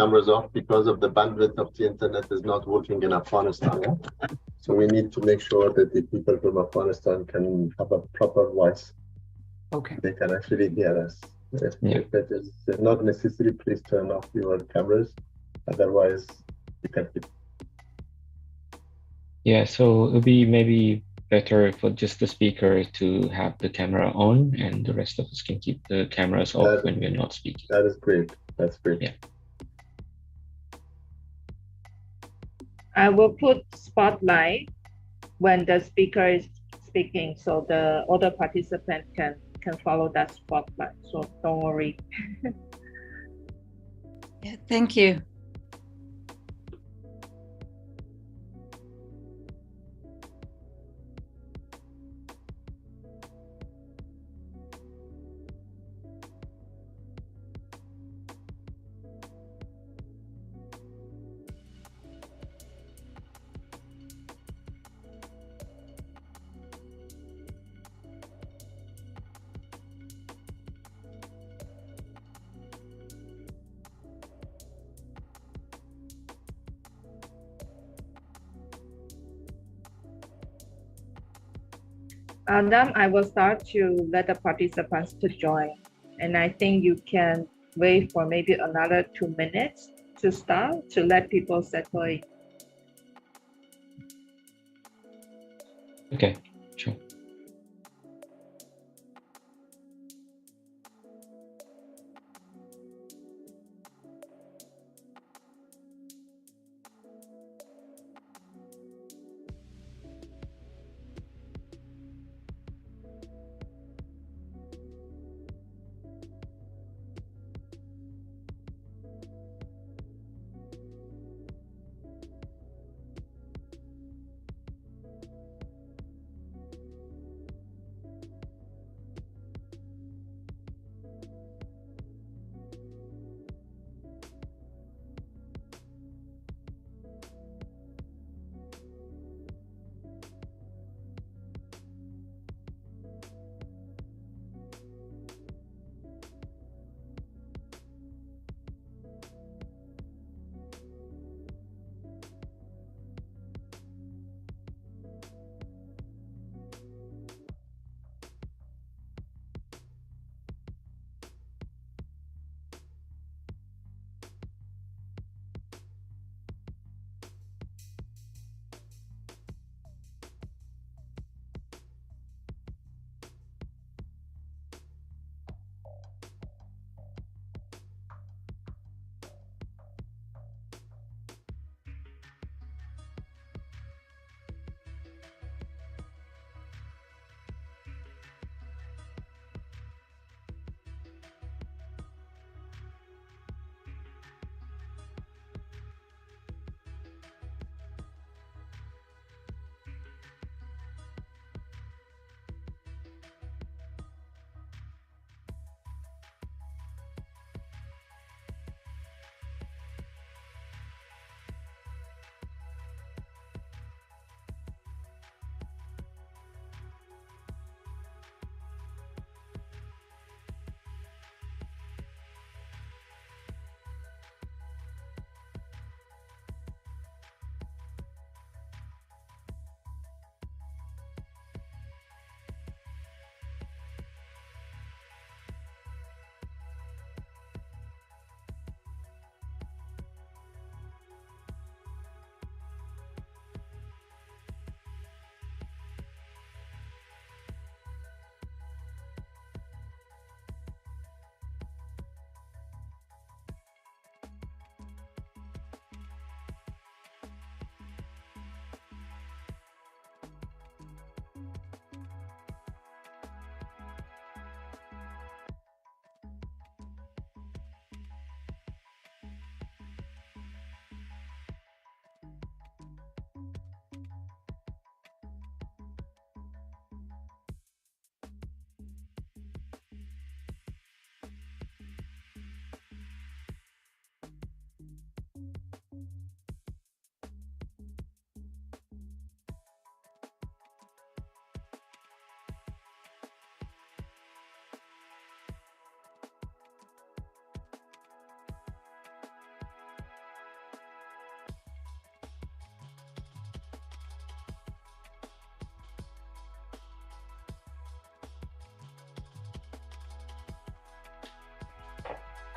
cameras off because of the bandwidth of the internet is not working in Afghanistan. Yeah? So we need to make sure that the people from Afghanistan can have a proper voice. Okay. They can actually hear us. If it is not necessary, please turn off your cameras. Otherwise, you can keep. Yeah, so it'll be maybe better for just the speaker to have the camera on, and the rest of us can keep the cameras off when we're not speaking. That is great. That's great. Yeah. I will put spotlight when the speaker is speaking, so the other participant can follow that spotlight. So don't worry. Yeah, thank you. Adam, I will start to let the participants to join. And I think you can wait for maybe another 2 minutes to start to let people settle in. Okay, sure.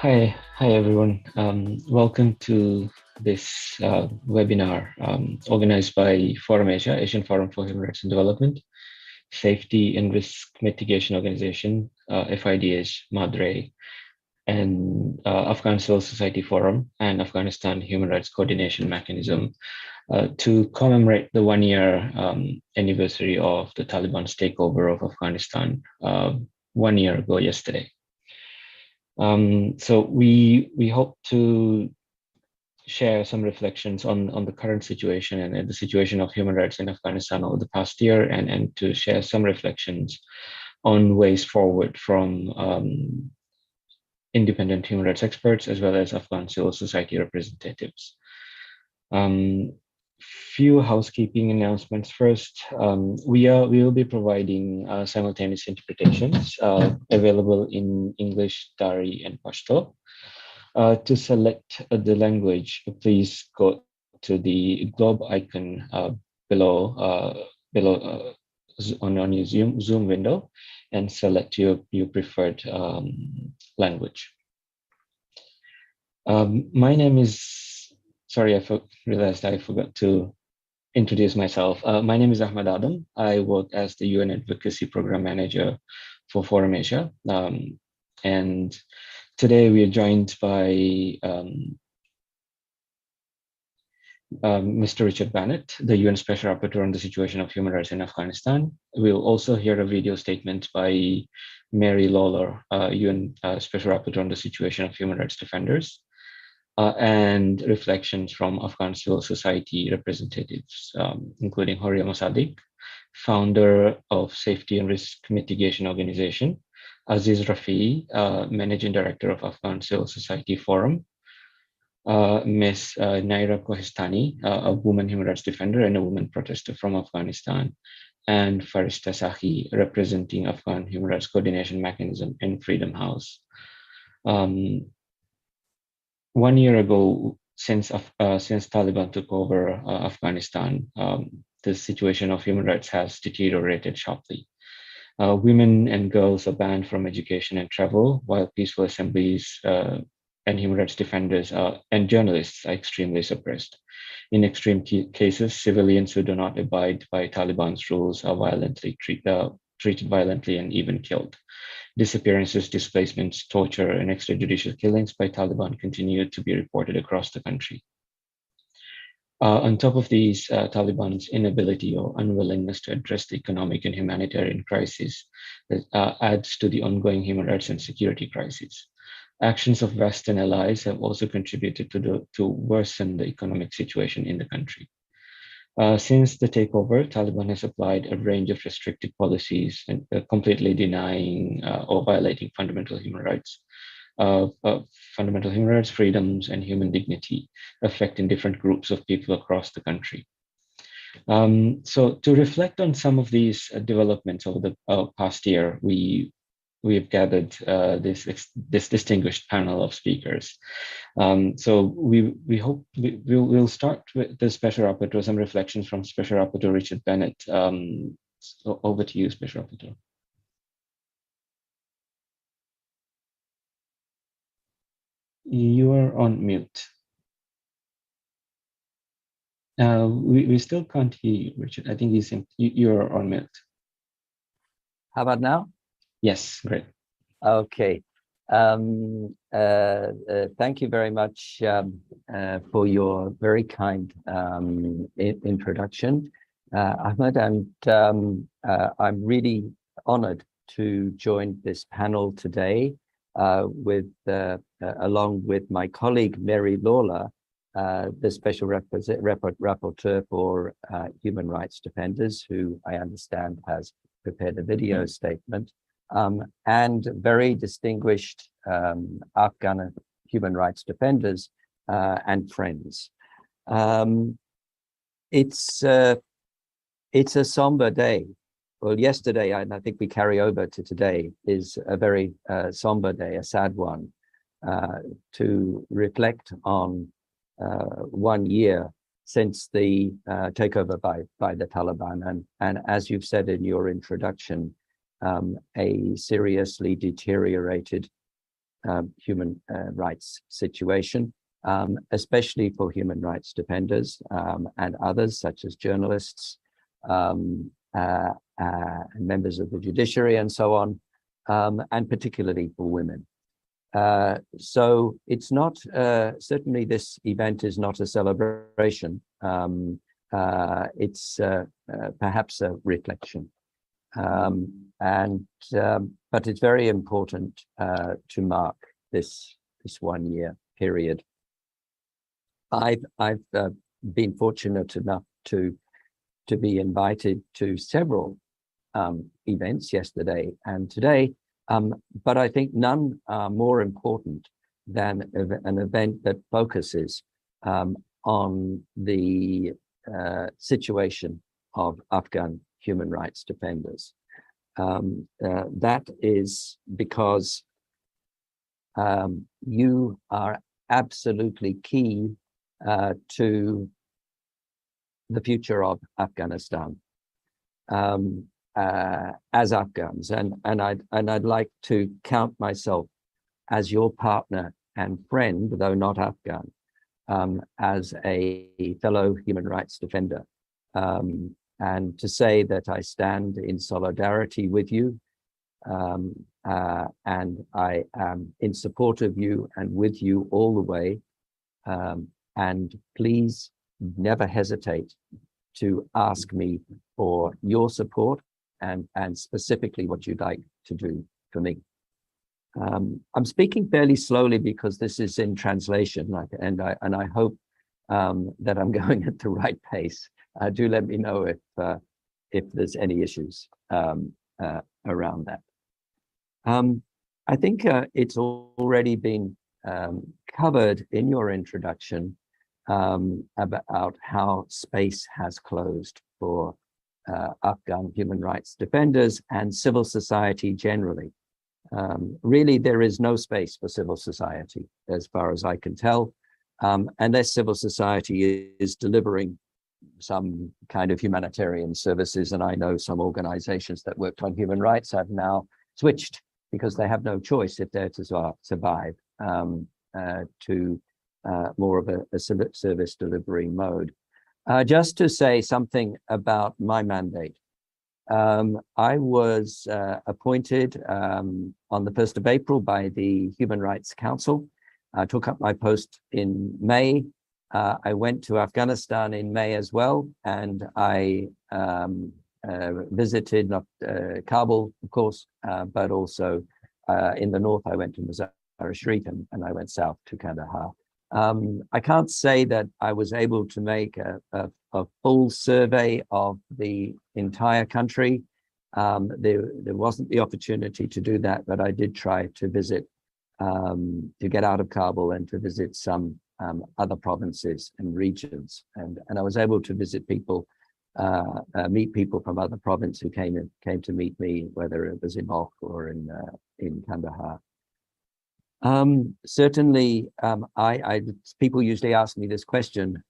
Hi everyone. Welcome to this webinar organized by Forum Asia, Asian Forum for Human Rights and Development, Safety and Risk Mitigation Organization, FIDH, Madre, and Afghan Civil Society Forum and Afghanistan Human Rights Coordination Mechanism to commemorate the 1-year anniversary of the Taliban's takeover of Afghanistan 1 year ago yesterday. So we hope to share some reflections on the current situation and the situation of human rights in Afghanistan over the past year, and to share some reflections on ways forward from independent human rights experts as well as Afghan civil society representatives. Few housekeeping announcements first. We will be providing simultaneous interpretations available in English, Dari, and Pashto. To select the language, please go to the globe icon below on your Zoom window and select your preferred language. My name is, sorry, I realized I forgot to introduce myself. My name is Ahmad Adam. I work as the UN Advocacy Program Manager for Forum Asia. And today we are joined by Mr. Richard Bennett, the UN Special Rapporteur on the situation of human rights in Afghanistan. We'll also hear a video statement by Mary Lawlor, UN Special Rapporteur on the situation of human rights defenders, and reflections from Afghan civil society representatives, including Horia Mosadiq, founder of Safety and Risk Mitigation Organization, Aziz Rafiee, Managing Director of Afghan Civil Society Forum, Ms. Nayera Kohistani, a woman human rights defender and a woman protester from Afghanistan, and Farishta Sakhi, representing Afghan Human Rights Coordination Mechanism in Freedom House. 1 year ago, since Taliban took over Afghanistan, the situation of human rights has deteriorated sharply. Women and girls are banned from education and travel, while peaceful assemblies and human rights defenders and journalists are extremely suppressed. In extreme cases, civilians who do not abide by Taliban's rules are treated violently and even killed. Disappearances, displacements, torture, and extrajudicial killings by Taliban continue to be reported across the country. On top of these, Taliban's inability or unwillingness to address the economic and humanitarian crisis adds to the ongoing human rights and security crisis. Actions of Western allies have also contributed to worsen the economic situation in the country. Since the takeover, Taliban has applied a range of restrictive policies and completely denying or violating fundamental human rights, freedoms, and human dignity, affecting different groups of people across the country. So to reflect on some of these developments over the past year, we have gathered this distinguished panel of speakers. So we hope we'll start with the Special Rapporteur, some reflections from Special Rapporteur Richard Bennett. So over to you, Special Rapporteur. You are on mute. We still can't hear you, Richard. I think you're on mute. How about now? Yes, great. Okay. Thank you very much for your very kind introduction, Ahmed, and I'm really honored to join this panel today along with my colleague Mary Lawlor, the Special Rapporteur for Human Rights Defenders, who I understand has prepared a video statement. And very distinguished Afghan human rights defenders and friends. It's a somber day. Well, yesterday, and I think we carry over to today, is a very somber day, a sad one, to reflect on 1 year since the takeover by the Taliban. And as you've said in your introduction, a seriously deteriorated human rights situation, especially for human rights defenders and others such as journalists, members of the judiciary and so on, and particularly for women. So it's not, certainly this event is not a celebration. It's perhaps a reflection. But it's very important to mark this 1 year period. I've been fortunate enough to be invited to several events yesterday and today, but I think none are more important than an event that focuses on the situation of Afghan human rights defenders. That is because you are absolutely key to the future of Afghanistan as Afghans, and I'd like to count myself as your partner and friend, though not Afghan, as a fellow human rights defender, and to say that I stand in solidarity with you, and I am in support of you and with you all the way. And please never hesitate to ask me for your support and specifically what you'd like to do for me. I'm speaking fairly slowly because this is in translation, and I hope that I'm going at the right pace. Do let me know if there's any issues around that. I think it's already been covered in your introduction about how space has closed for Afghan human rights defenders and civil society generally. Really, there is no space for civil society, as far as I can tell, unless civil society is delivering some kind of humanitarian services. And I know some organizations that worked on human rights have now switched because they have no choice if they're to survive to more of a service delivery mode. Just to say something about my mandate. I was appointed on the 1st of April by the Human Rights Council. I took up my post in May. I went to Afghanistan in May as well, and I visited not Kabul, of course, but also in the north. I went to Mosadiq and I went south to Kandahar. I can't say that I was able to make a full survey of the entire country. There wasn't the opportunity to do that, but I did try to visit, to get out of Kabul and to visit some other provinces and regions. And I was able to visit people, meet people from other provinces who came to meet me, whether it was in Balkh or in Kandahar. Certainly, people usually ask me this question,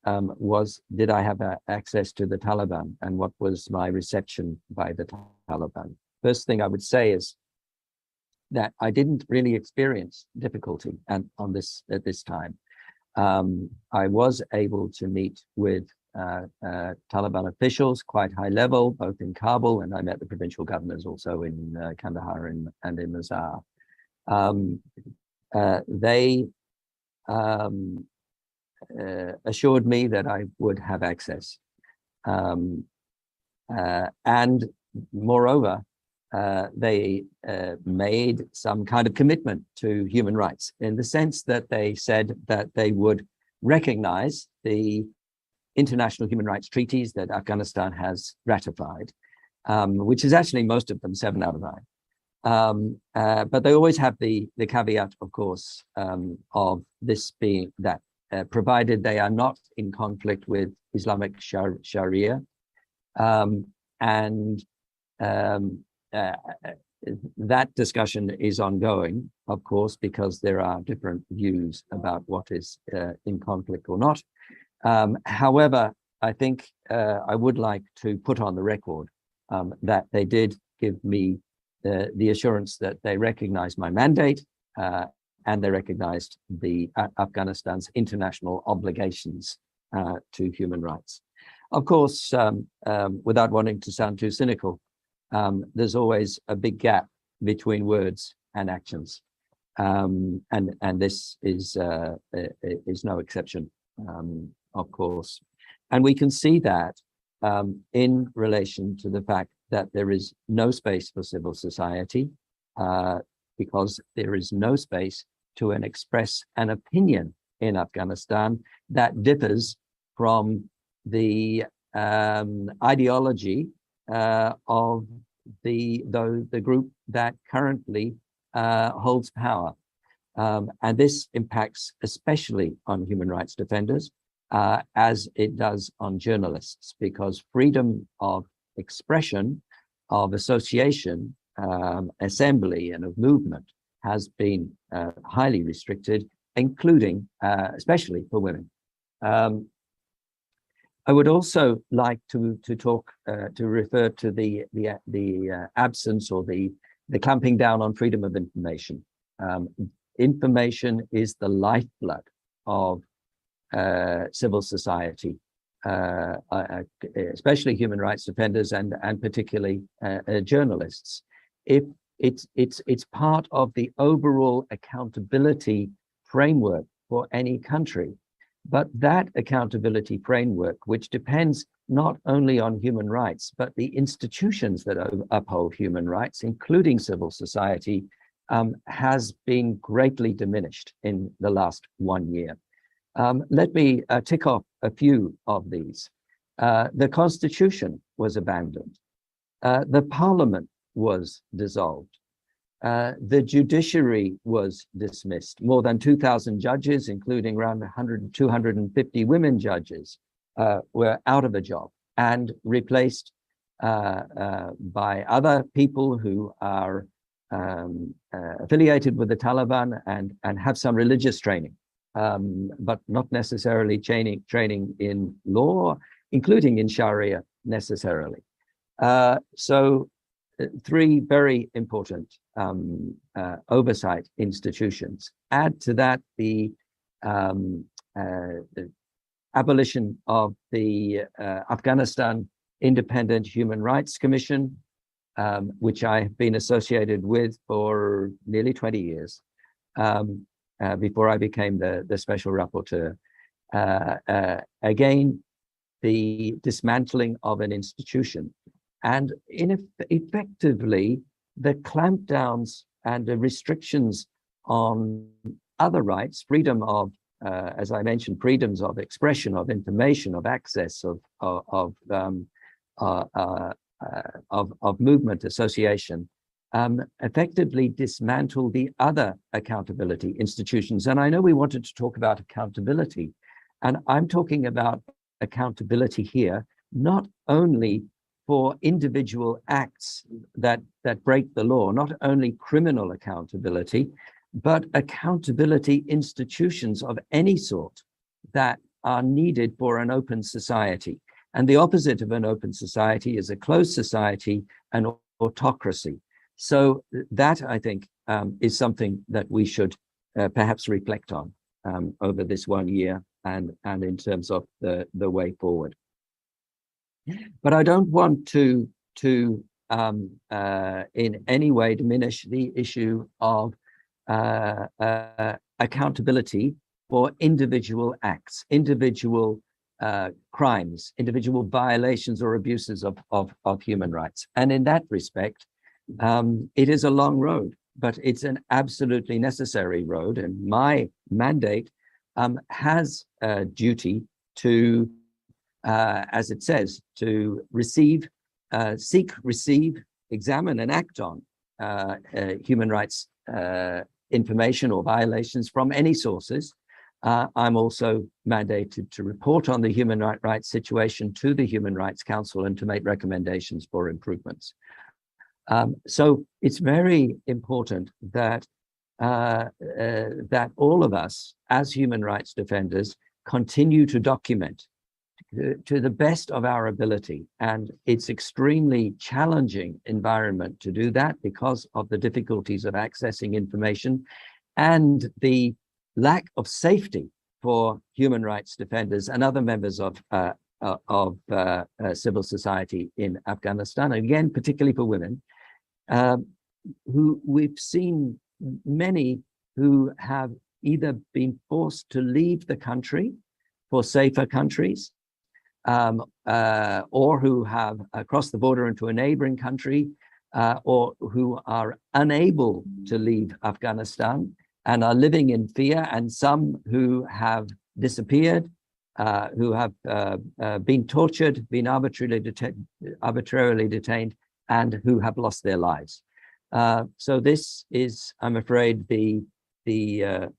did I have access to the Taliban and what was my reception by the Taliban? First thing I would say is that I didn't really experience difficulty at this time. I was able to meet with Taliban officials quite high level, both in Kabul, and I met the provincial governors also in Kandahar and in Mazar. They assured me that I would have access. And moreover, they made some kind of commitment to human rights in the sense that they said that they would recognize the international human rights treaties that Afghanistan has ratified, which is actually most of them 7 out of 9. But they always have the caveat, of course, of this being that provided they are not in conflict with Islamic Sharia, and that discussion is ongoing, of course, because there are different views about what is in conflict or not. However, I think I would like to put on the record that they did give me the assurance that they recognize my mandate and they recognized the Afghanistan's international obligations to human rights. Of course, without wanting to sound too cynical, there's always a big gap between words and actions, and this is no exception, of course. And we can see that in relation to the fact that there is no space for civil society, because there is no space to express an opinion in Afghanistan that differs from the ideology of the group that currently holds power. And this impacts especially on human rights defenders, as it does on journalists, because freedom of expression, of association, assembly, and of movement has been highly restricted, including especially for women. I would also like to refer to the absence or the clamping down on freedom of information. Information is the lifeblood of civil society, especially human rights defenders and particularly journalists. If it's part of the overall accountability framework for any country, but that accountability framework, which depends not only on human rights, but the institutions that uphold human rights, including civil society, has been greatly diminished in the last 1 year. Let me tick off a few of these. The Constitution was abandoned. The Parliament was dissolved. The judiciary was dismissed. More than 2,000 judges, including around 250 women judges, were out of a job and replaced by other people who are affiliated with the Taliban and have some religious training, but not necessarily training in law, including in Sharia necessarily. So three very important oversight institutions. Add to that the abolition of the Afghanistan Independent Human Rights Commission, which I have been associated with for nearly 20 years, before I became the Special Rapporteur. Again, the dismantling of an institution, and effectively the clampdowns and the restrictions on other rights, freedom of, as I mentioned, freedoms of expression, of information, of access, of movement, association, effectively dismantle the other accountability institutions. And I know we wanted to talk about accountability, and I'm talking about accountability here, not only for individual acts that break the law, not only criminal accountability, but accountability institutions of any sort that are needed for an open society. And the opposite of an open society is a closed society, an autocracy. So that, I think, is something that we should perhaps reflect on over this 1 year and in terms of the way forward. But I don't want to in any way diminish the issue of accountability for individual acts, individual crimes, individual violations or abuses of human rights. And in that respect, it is a long road, but it's an absolutely necessary road. And my mandate has a duty to, as it says, to receive, seek, receive, examine, and act on human rights information or violations from any sources. I'm also mandated to report on the human rights situation to the Human Rights Council and to make recommendations for improvements. So it's very important that that all of us as human rights defenders continue to document to the best of our ability. And it's extremely challenging environment to do that because of the difficulties of accessing information. and the lack of safety for human rights defenders and other members of civil society in Afghanistan, again, particularly for women, who we've seen many who have either been forced to leave the country for safer countries, or who have crossed the border into a neighboring country, or who are unable to leave Afghanistan and are living in fear, and some who have disappeared, who have been tortured, been arbitrarily detained, and who have lost their lives. So this is, I'm afraid, the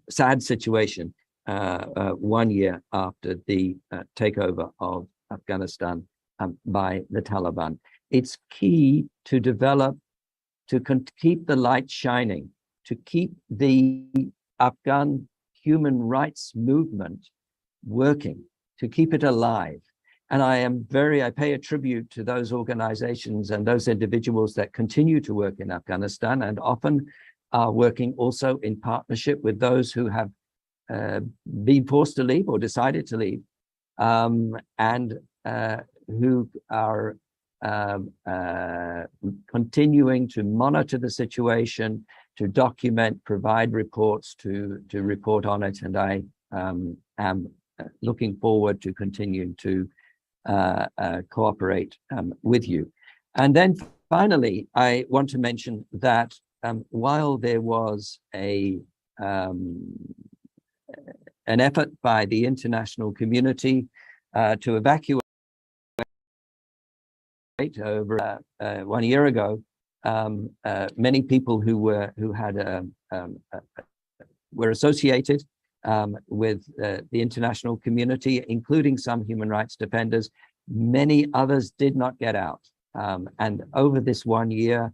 sad situation 1 year after the takeover of Afghanistan by the Taliban. It's key to develop, to keep the light shining, to keep the Afghan human rights movement working, to keep it alive. And I pay a tribute to those organizations and those individuals that continue to work in Afghanistan, and often are working also in partnership with those who have been forced to leave or decided to leave, and who are continuing to monitor the situation, to document, provide reports, to report on it. And I am looking forward to continuing to cooperate with you. And then finally, I want to mention that while there was an effort by the international community to evacuate over 1 year ago, many people who were associated with the international community, including some human rights defenders. Many others did not get out. And over this 1 year,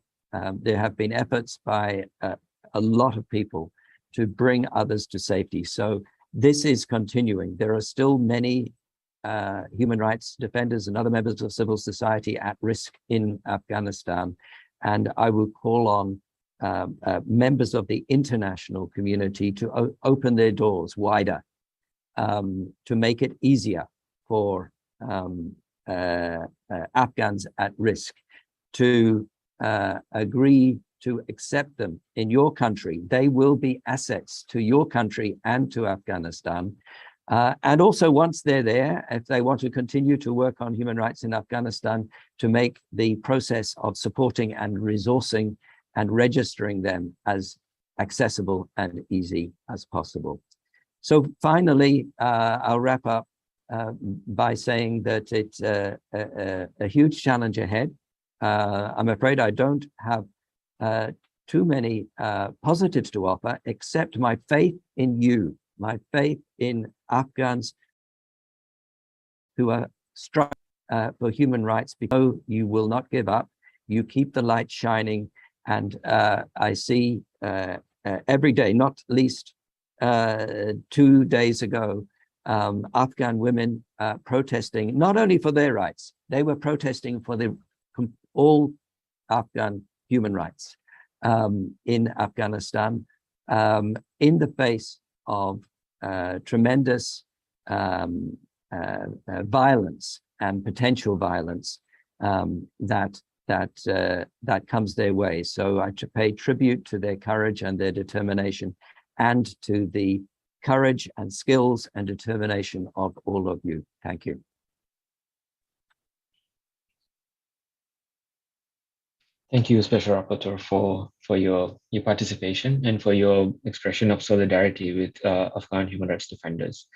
there have been efforts by a lot of people to bring others to safety. So this is continuing. There are still many human rights defenders and other members of civil society at risk in Afghanistan. And I will call on members of the international community to open their doors wider, to make it easier for Afghans at risk to agree to accept them in your country. They will be assets to your country and to Afghanistan. And also, once they're there, if they want to continue to work on human rights in Afghanistan, to make the process of supporting and resourcing and registering them as accessible and easy as possible. So finally, I'll wrap up by saying that it's a huge challenge ahead. I'm afraid I don't have too many positives to offer, except my faith in you, my faith in Afghans who are struggling for human rights, because you will not give up. You keep the light shining. And I see every day, not least 2 days ago, Afghan women protesting, not only for their rights, they were protesting for all Afghan human rights in Afghanistan, in the face of tremendous violence and potential violence that comes their way. So I pay tribute to their courage and their determination, and to the courage and skills and determination of all of you. Thank you. Thank you, Special Rapporteur, for your participation and for your expression of solidarity with Afghan human rights defenders,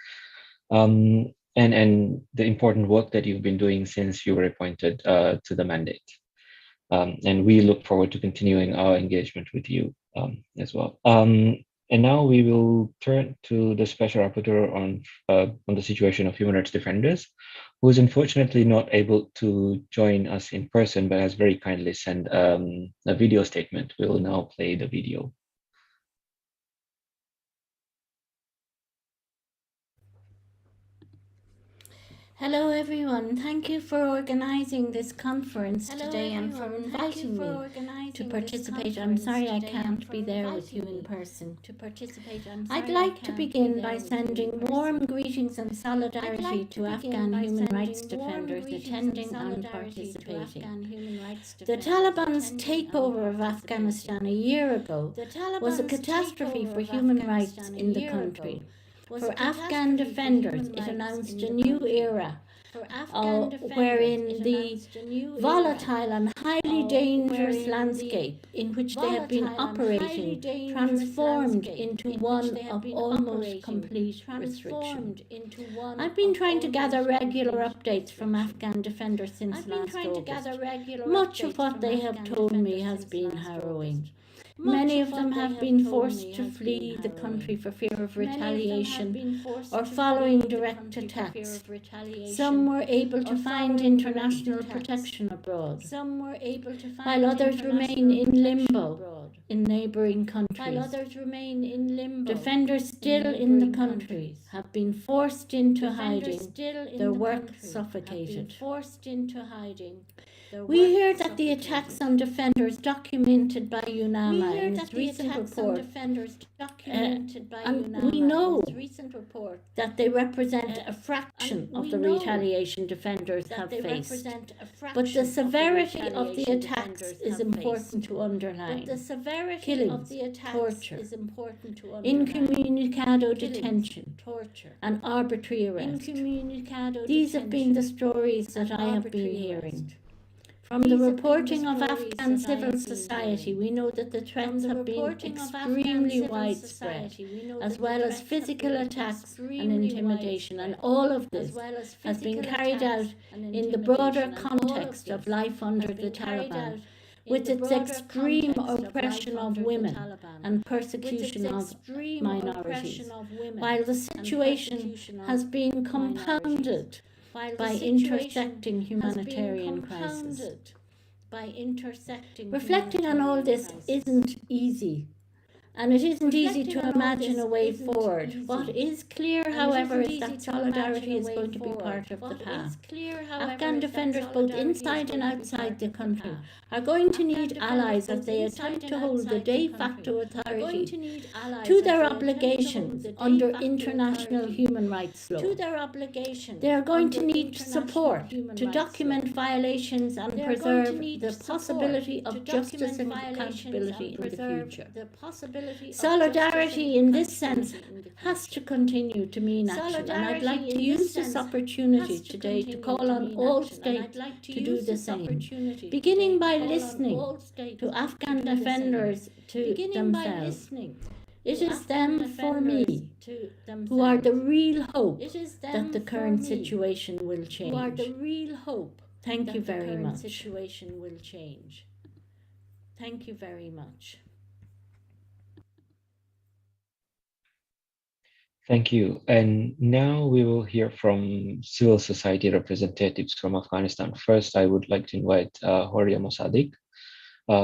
and the important work that you've been doing since you were appointed to the mandate. And we look forward to continuing our engagement with you as well. And now we will turn to the Special Rapporteur on the situation of human rights defenders, who is unfortunately not able to join us in person, but has very kindly sent a video statement. We will now play the video. Hello everyone, thank you for organizing this conference today and for inviting me to participate. I'm sorry I can't be there with you in person. I'd like to begin by sending warm greetings and solidarity to Afghan human rights defenders attending and participating. The Taliban's takeover of Afghanistan a year ago was a catastrophe for human rights in the country. For Afghan defenders, it announced a new era wherein the volatile and highly dangerous landscape in which they have been operating transformed into one of almost complete restriction. I've been trying to gather regular updates from Afghan defenders since last August. Much of what they have told me has been harrowing. Many of them have been forced to flee the country for fear of retaliation or following direct attacks. Some were able to find international protection abroad, while others remain in limbo in neighboring countries. Defenders still in the country have been forced into hiding, their work suffocated. We hear that the attacks on defenders documented by UNAMA in its recent report, and we know that they represent a fraction of the retaliation defenders have faced. But the severity of the attacks is important to underline. Killings, torture, incommunicado detention, and arbitrary arrest. These have been the stories that I have been hearing. From the reporting of Afghan civil society, we know that the threats have been extremely widespread, as well as physical attacks and intimidation, and all of this has been carried out in the broader context of life under the Taliban, with its extreme oppression of women and persecution of minorities, while the situation has been compounded by intersecting humanitarian crisis. Reflecting on all this isn't easy, and it isn't easy to imagine a way forward. What is clear, however, is that solidarity is going to be part of the path. Afghan defenders, both inside and outside the country, are going to need allies as they attempt to hold the de facto authority to their obligations under international human rights law. They are going to need support to document violations and preserve the possibility of justice and accountability in the future. Solidarity in this sense has to continue to mean action, and I'd like to use this opportunity today to call on all states to do the same, beginning by listening to Afghan defenders to themselves. It is them for me who are the real hope that the current situation will change. Thank you very much. Thank you very much. Thank you. And now we will hear from civil society representatives from Afghanistan. First, I would like to invite Horia Mosadiq,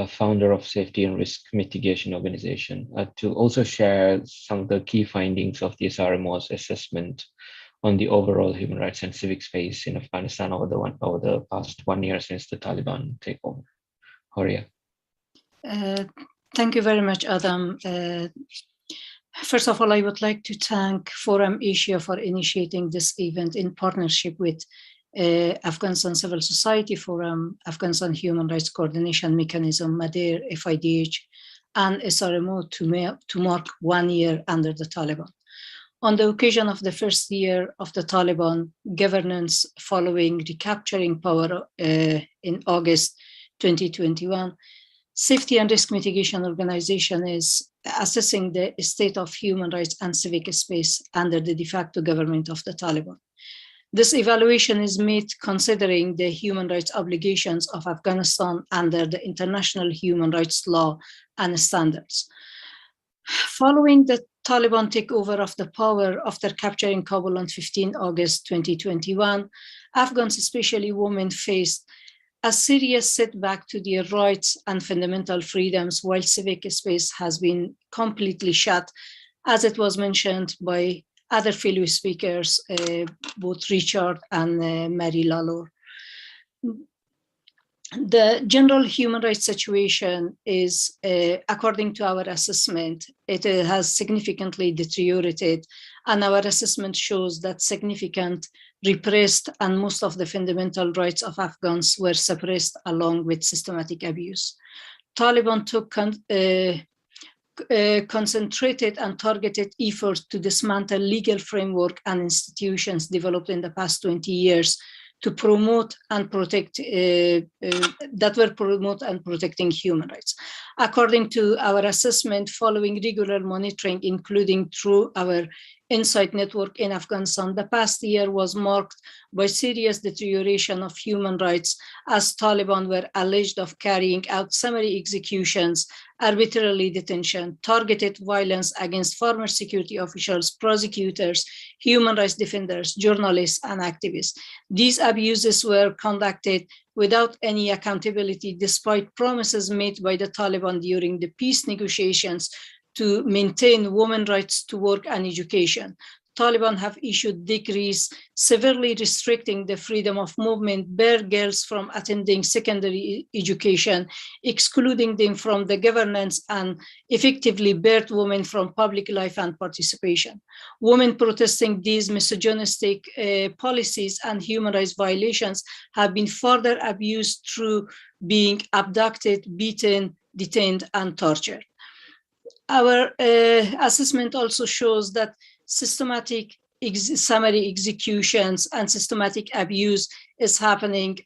founder of Safety and Risk Mitigation Organization, to also share some of the key findings of the SRMO's assessment on the overall human rights and civic space in Afghanistan over the past 1 year since the Taliban takeover. Horia. Thank you very much, Adam. First of all, I would like to thank Forum Asia for initiating this event in partnership with Afghanistan Civil Society Forum, Afghanistan Human Rights Coordination Mechanism, MADER, FIDH, and SRMO to mark 1 year under the Taliban. On the occasion of the first year of the Taliban governance following recapturing power in August 2021, Safety and Risk Mitigation Organization is assessing the state of human rights and civic space under the de facto government of the Taliban. This evaluation is made considering the human rights obligations of Afghanistan under the international human rights law and standards. Following the Taliban takeover of the power after capturing Kabul on 15 August 2021, Afghans, especially women, faced a serious setback to their rights and fundamental freedoms, while civic space has been completely shut, as it was mentioned by other fellow speakers, both Richard and Mary Lawlor. The general human rights situation is, according to our assessment, it has significantly deteriorated, and our assessment shows that significant repressed and most of the fundamental rights of Afghans were suppressed along with systematic abuse. Taliban took concentrated and targeted efforts to dismantle legal framework and institutions developed in the past 20 years to promote and protect, that were promote and protecting human rights. According to our assessment, following regular monitoring, including through our Insight Network in Afghanistan, the past year was marked by serious deterioration of human rights as Taliban were alleged of carrying out summary executions, arbitrary detention, targeted violence against former security officials, prosecutors, human rights defenders, journalists, and activists. These abuses were conducted without any accountability, despite promises made by the Taliban during the peace negotiations to maintain women's rights to work and education. Taliban have issued decrees severely restricting the freedom of movement, barred girls from attending secondary education, excluding them from the governance, and effectively barred women from public life and participation. Women protesting these misogynistic policies and human rights violations have been further abused through being abducted, beaten, detained, and tortured. Our assessment also shows that systematic summary executions and systematic abuse is happening,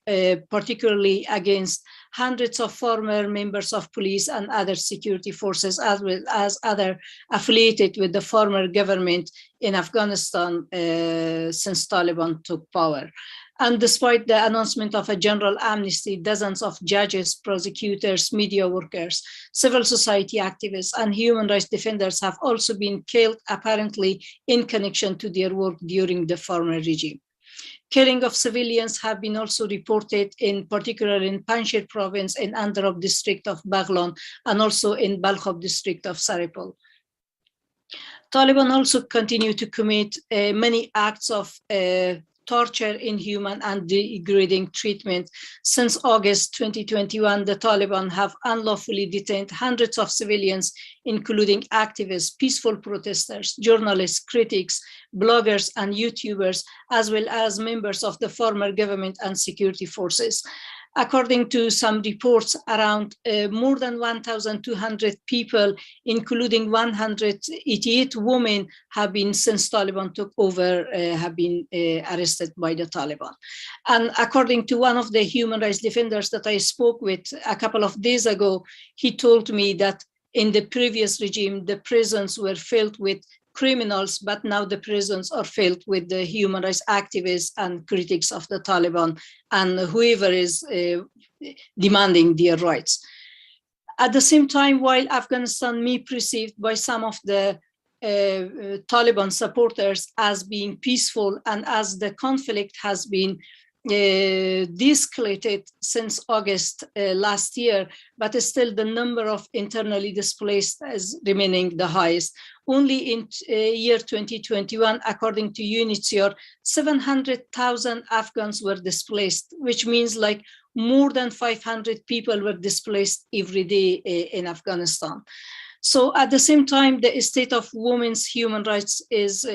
particularly against hundreds of former members of police and other security forces, as well as other affiliated with the former government in Afghanistan since Taliban took power. And despite the announcement of a general amnesty, dozens of judges, prosecutors, media workers, civil society activists, and human rights defenders have also been killed, apparently in connection to their work during the former regime. Killing of civilians have been also reported, in particular in Panjshir province, in Androb district of Baghlan, and also in Balkhab district of Saripol. Taliban also continue to commit many acts of torture, inhuman, and degrading treatment. Since August 2021, the Taliban have unlawfully detained hundreds of civilians, including activists, peaceful protesters, journalists, critics, bloggers, and YouTubers, as well as members of the former government and security forces. According to some reports, around more than 1,200 people, including 188 women, have been, since Taliban took over, have been arrested by the Taliban. And according to one of the human rights defenders that I spoke with a couple of days ago, he told me that in the previous regime, the prisons were filled with criminals, but now the prisons are filled with the human rights activists and critics of the Taliban and whoever is demanding their rights. At the same time, while Afghanistan may be perceived by some of the Taliban supporters as being peaceful, and as the conflict has been de-escalated since August last year, but still the number of internally displaced is remaining the highest. Only in year 2021, according to UNHCR, 700,000 Afghans were displaced, which means like more than 500 people were displaced every day in Afghanistan. So at the same time, the state of women's human rights is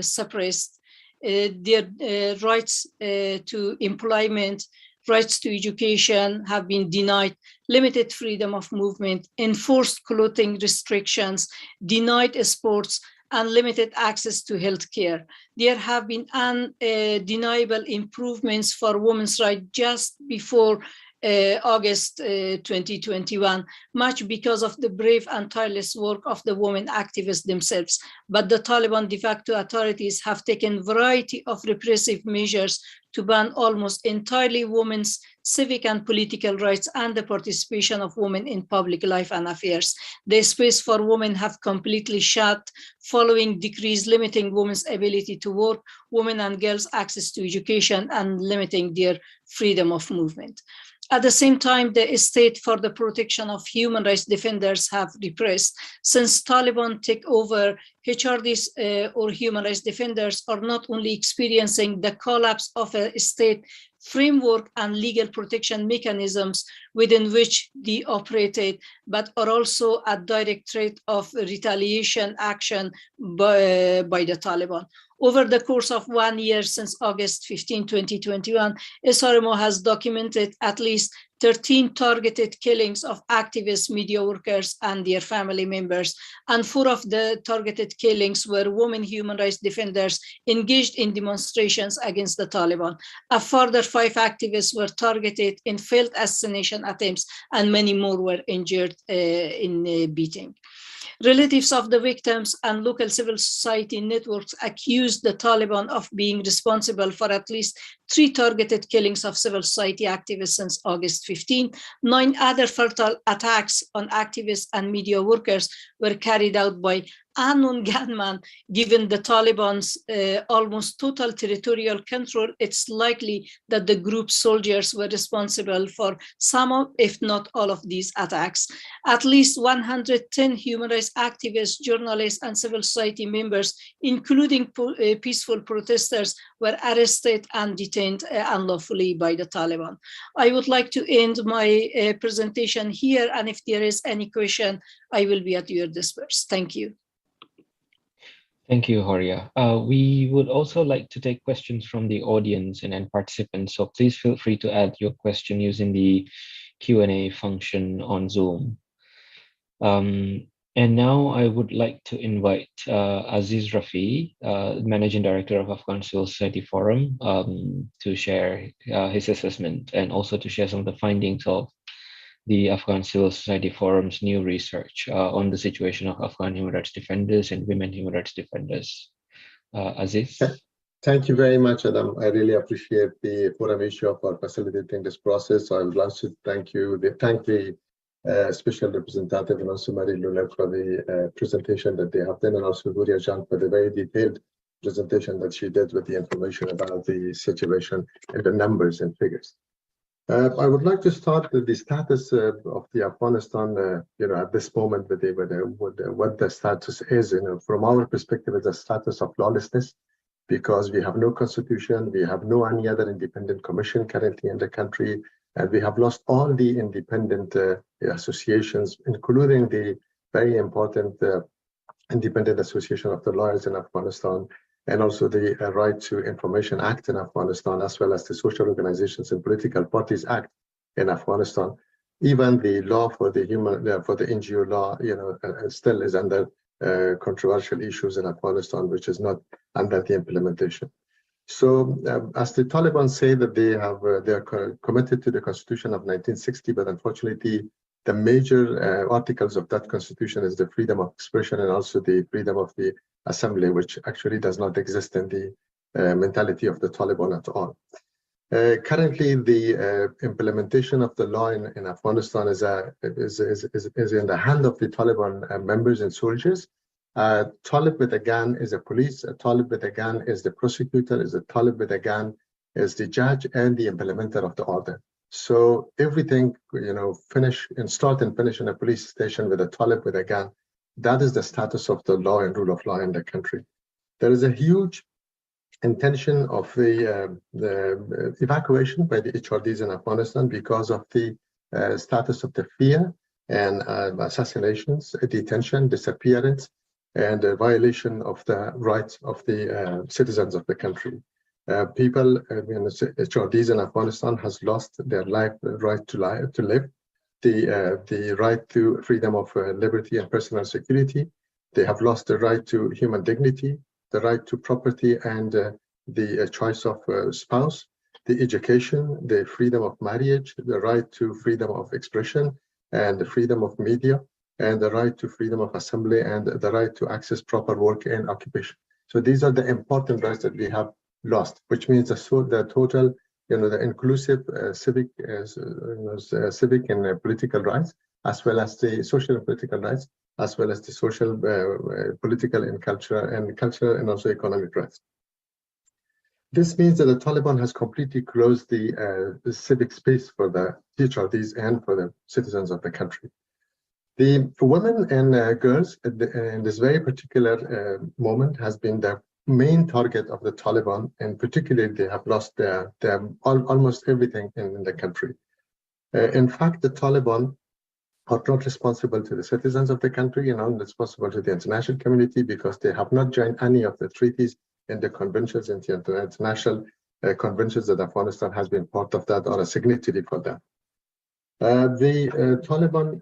suppressed. Their rights to employment, rights to education have been denied, limited freedom of movement, enforced clothing restrictions, denied sports, and limited access to healthcare. There have been undeniable improvements for women's rights just before August 2021, much because of the brave and tireless work of the women activists themselves. But the Taliban de facto authorities have taken a variety of repressive measures to ban almost entirely women's civic and political rights and the participation of women in public life and affairs. The space for women have completely shut following decrees limiting women's ability to work, women and girls' access to education, and limiting their freedom of movement. At the same time, the state for the protection of human rights defenders have repressed. Since Taliban takeover, HRDs or human rights defenders are not only experiencing the collapse of a state framework and legal protection mechanisms within which they operated, but are also at direct threat of retaliation action by the Taliban. Over the course of 1 year since August 15, 2021, SRMO has documented at least 13 targeted killings of activists, media workers, and their family members. And 4 of the targeted killings were women human rights defenders engaged in demonstrations against the Taliban. A further 5 activists were targeted in failed assassination attempts, and many more were injured in beating. Relatives of the victims and local civil society networks accused the Taliban of being responsible for at least 3 targeted killings of civil society activists since August 15. 9 other fatal attacks on activists and media workers were carried out by unknown gunmen. Given the Taliban's almost total territorial control, it's likely that the group's soldiers were responsible for some of, if not all of these attacks. At least 110 human rights activists, journalists, and civil society members, including peaceful protesters, were arrested and detained unlawfully by the Taliban. I would like to end my presentation here, and if there is any question, I will be at your disposal. Thank you. Thank you, Horia. We would also like to take questions from the audience and participants, so please feel free to add your question using the Q&A function on Zoom. And now I would like to invite Aziz Rafiee, Managing Director of Afghan Civil Society Forum, to share his assessment and also to share some of the findings of the Afghan Civil Society Forum's new research on the situation of Afghan human rights defenders and women human rights defenders. Aziz? Thank you very much, Adam. I really appreciate the Forum issue for facilitating this process. So I would like to thank the Special Representative and also Marie Lula for the presentation that they have done, and also Horia for the very detailed presentation that she did with the information about the situation and the numbers and figures. I would like to start with the status of the Afghanistan, at this moment, with what the status is. From our perspective, it's a status of lawlessness, because we have no constitution, we have no any other independent commission currently in the country, and we have lost all the independent associations, including the very important Independent Association of the Lawyers in Afghanistan, and also the Right to Information Act in Afghanistan, as well as the Social Organizations and Political Parties Act in Afghanistan. Even the law for the NGO law, still is under controversial issues in Afghanistan, which is not under the implementation. So, as the Taliban say that they are committed to the Constitution of 1960, but unfortunately, the major articles of that Constitution is the freedom of expression and also the freedom of the assembly, which actually does not exist in the mentality of the Taliban at all. Currently, the implementation of the law in Afghanistan is in the hand of the Taliban members and soldiers. Talib with a gun is a police, a Talib with a gun is the prosecutor, is a Talib with a gun is the judge and the implementer of the order. So everything, finish and start and finish in a police station with a Talib with a gun. That is the status of the law and rule of law in the country. There is a huge intention of the evacuation by the HRDs in Afghanistan because of the status of the fear and assassinations, detention, disappearance, and violation of the rights of the citizens of the country. People, HRDs in Afghanistan has lost their right to live, the right to freedom of liberty and personal security. They have lost the right to human dignity, the right to property and the choice of spouse, the education, the freedom of marriage, the right to freedom of expression and the freedom of media, and the right to freedom of assembly and the right to access proper work and occupation. So these are the important rights that we have lost, which means the total, the inclusive civic and political rights, as well as the social and political rights, as well as the social, political and cultural and also economic rights. This means that the Taliban has completely closed the civic space for the Tichartis and for the citizens of the country. The women and girls in this very particular moment has been the main target of the Taliban, and particularly they have lost almost everything in the country. In fact, the Taliban are not responsible to the citizens of the country and not responsible to the international community because they have not joined any of the treaties and the conventions and the international conventions that Afghanistan has been part of that or a signatory for them. The Taliban,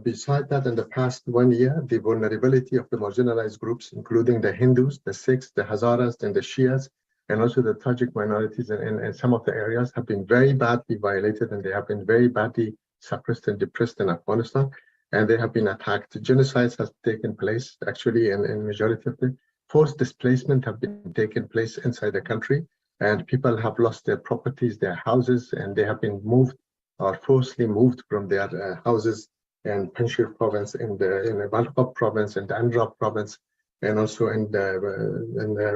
beside that, in the past 1 year, the vulnerability of the marginalized groups, including the Hindus, the Sikhs, the Hazaras, and the Shias, and also the Tajik minorities in some of the areas have been very badly violated, and they have been very badly suppressed and depressed in Afghanistan, and they have been attacked. Genocides has taken place, actually, in majority of them. Forced displacement have been taken place inside the country, and people have lost their properties, their houses, and they have been moved or forcibly moved from their houses in Panjshir province, in the Balkhab province, in the Andrab province, and also in the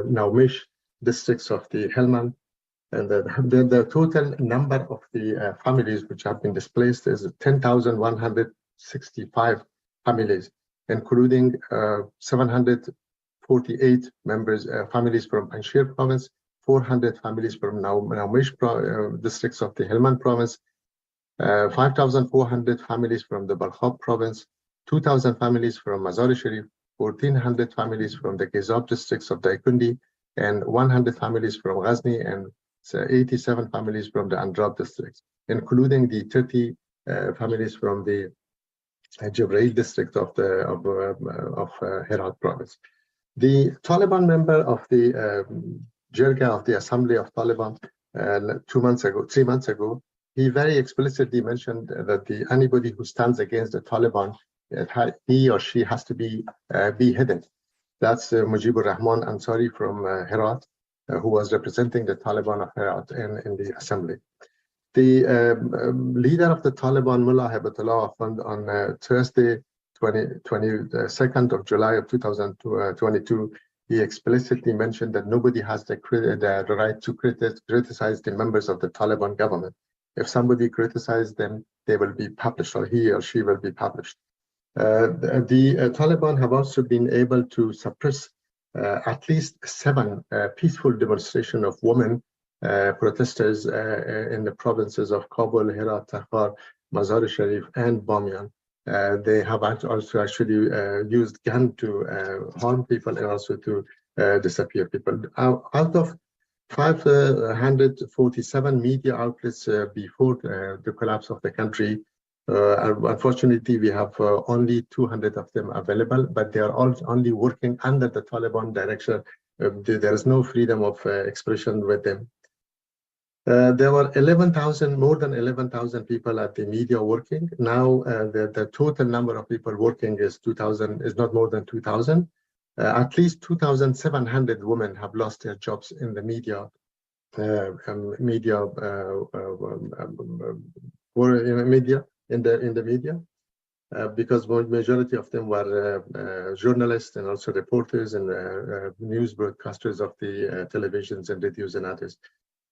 Naumish districts of the Helmand. And the total number of the families which have been displaced is 10,165 families, including 748 families from Panjshir province, 400 families from Naumish districts of the Helmand province, 5,400 families from the Balkhab province, 2,000 families from Mazar-e-Sharif, 1,400 families from the Gizab districts of Daikundi, and 100 families from Ghazni, and 87 families from the Andrab districts, including the 30 families from the Jibreel district of Herat province. The Taliban member of the Jirga of the Assembly of Taliban 3 months ago, he very explicitly mentioned that anybody who stands against the Taliban, he or she has to be beheaded. That's Mujibur Rahman Ansari from Herat, who was representing the Taliban of Herat in the assembly. The leader of the Taliban, Mullah Hibatullah, on Thursday, 22nd of July of 2022, he explicitly mentioned that nobody has the right to criticize the members of the Taliban government. If somebody criticizes them, they will be published, or he or she will be published. The Taliban have also been able to suppress at least 7 peaceful demonstrations of women protesters in the provinces of Kabul, Herat, Takhar, Mazar-e-Sharif, and Bamiyan. They have also actually used guns to harm people and also to disappear people. Out of 547 media outlets before the collapse of the country, unfortunately, we have only 200 of them available, but they are all only working under the Taliban direction. There is no freedom of expression with them. There were more than 11,000 people at the media working. Now, the total number of people working is not more than 2,000. At least 2,700 women have lost their jobs in the media. Because majority of them were journalists and also reporters and news broadcasters of the televisions and radios and others.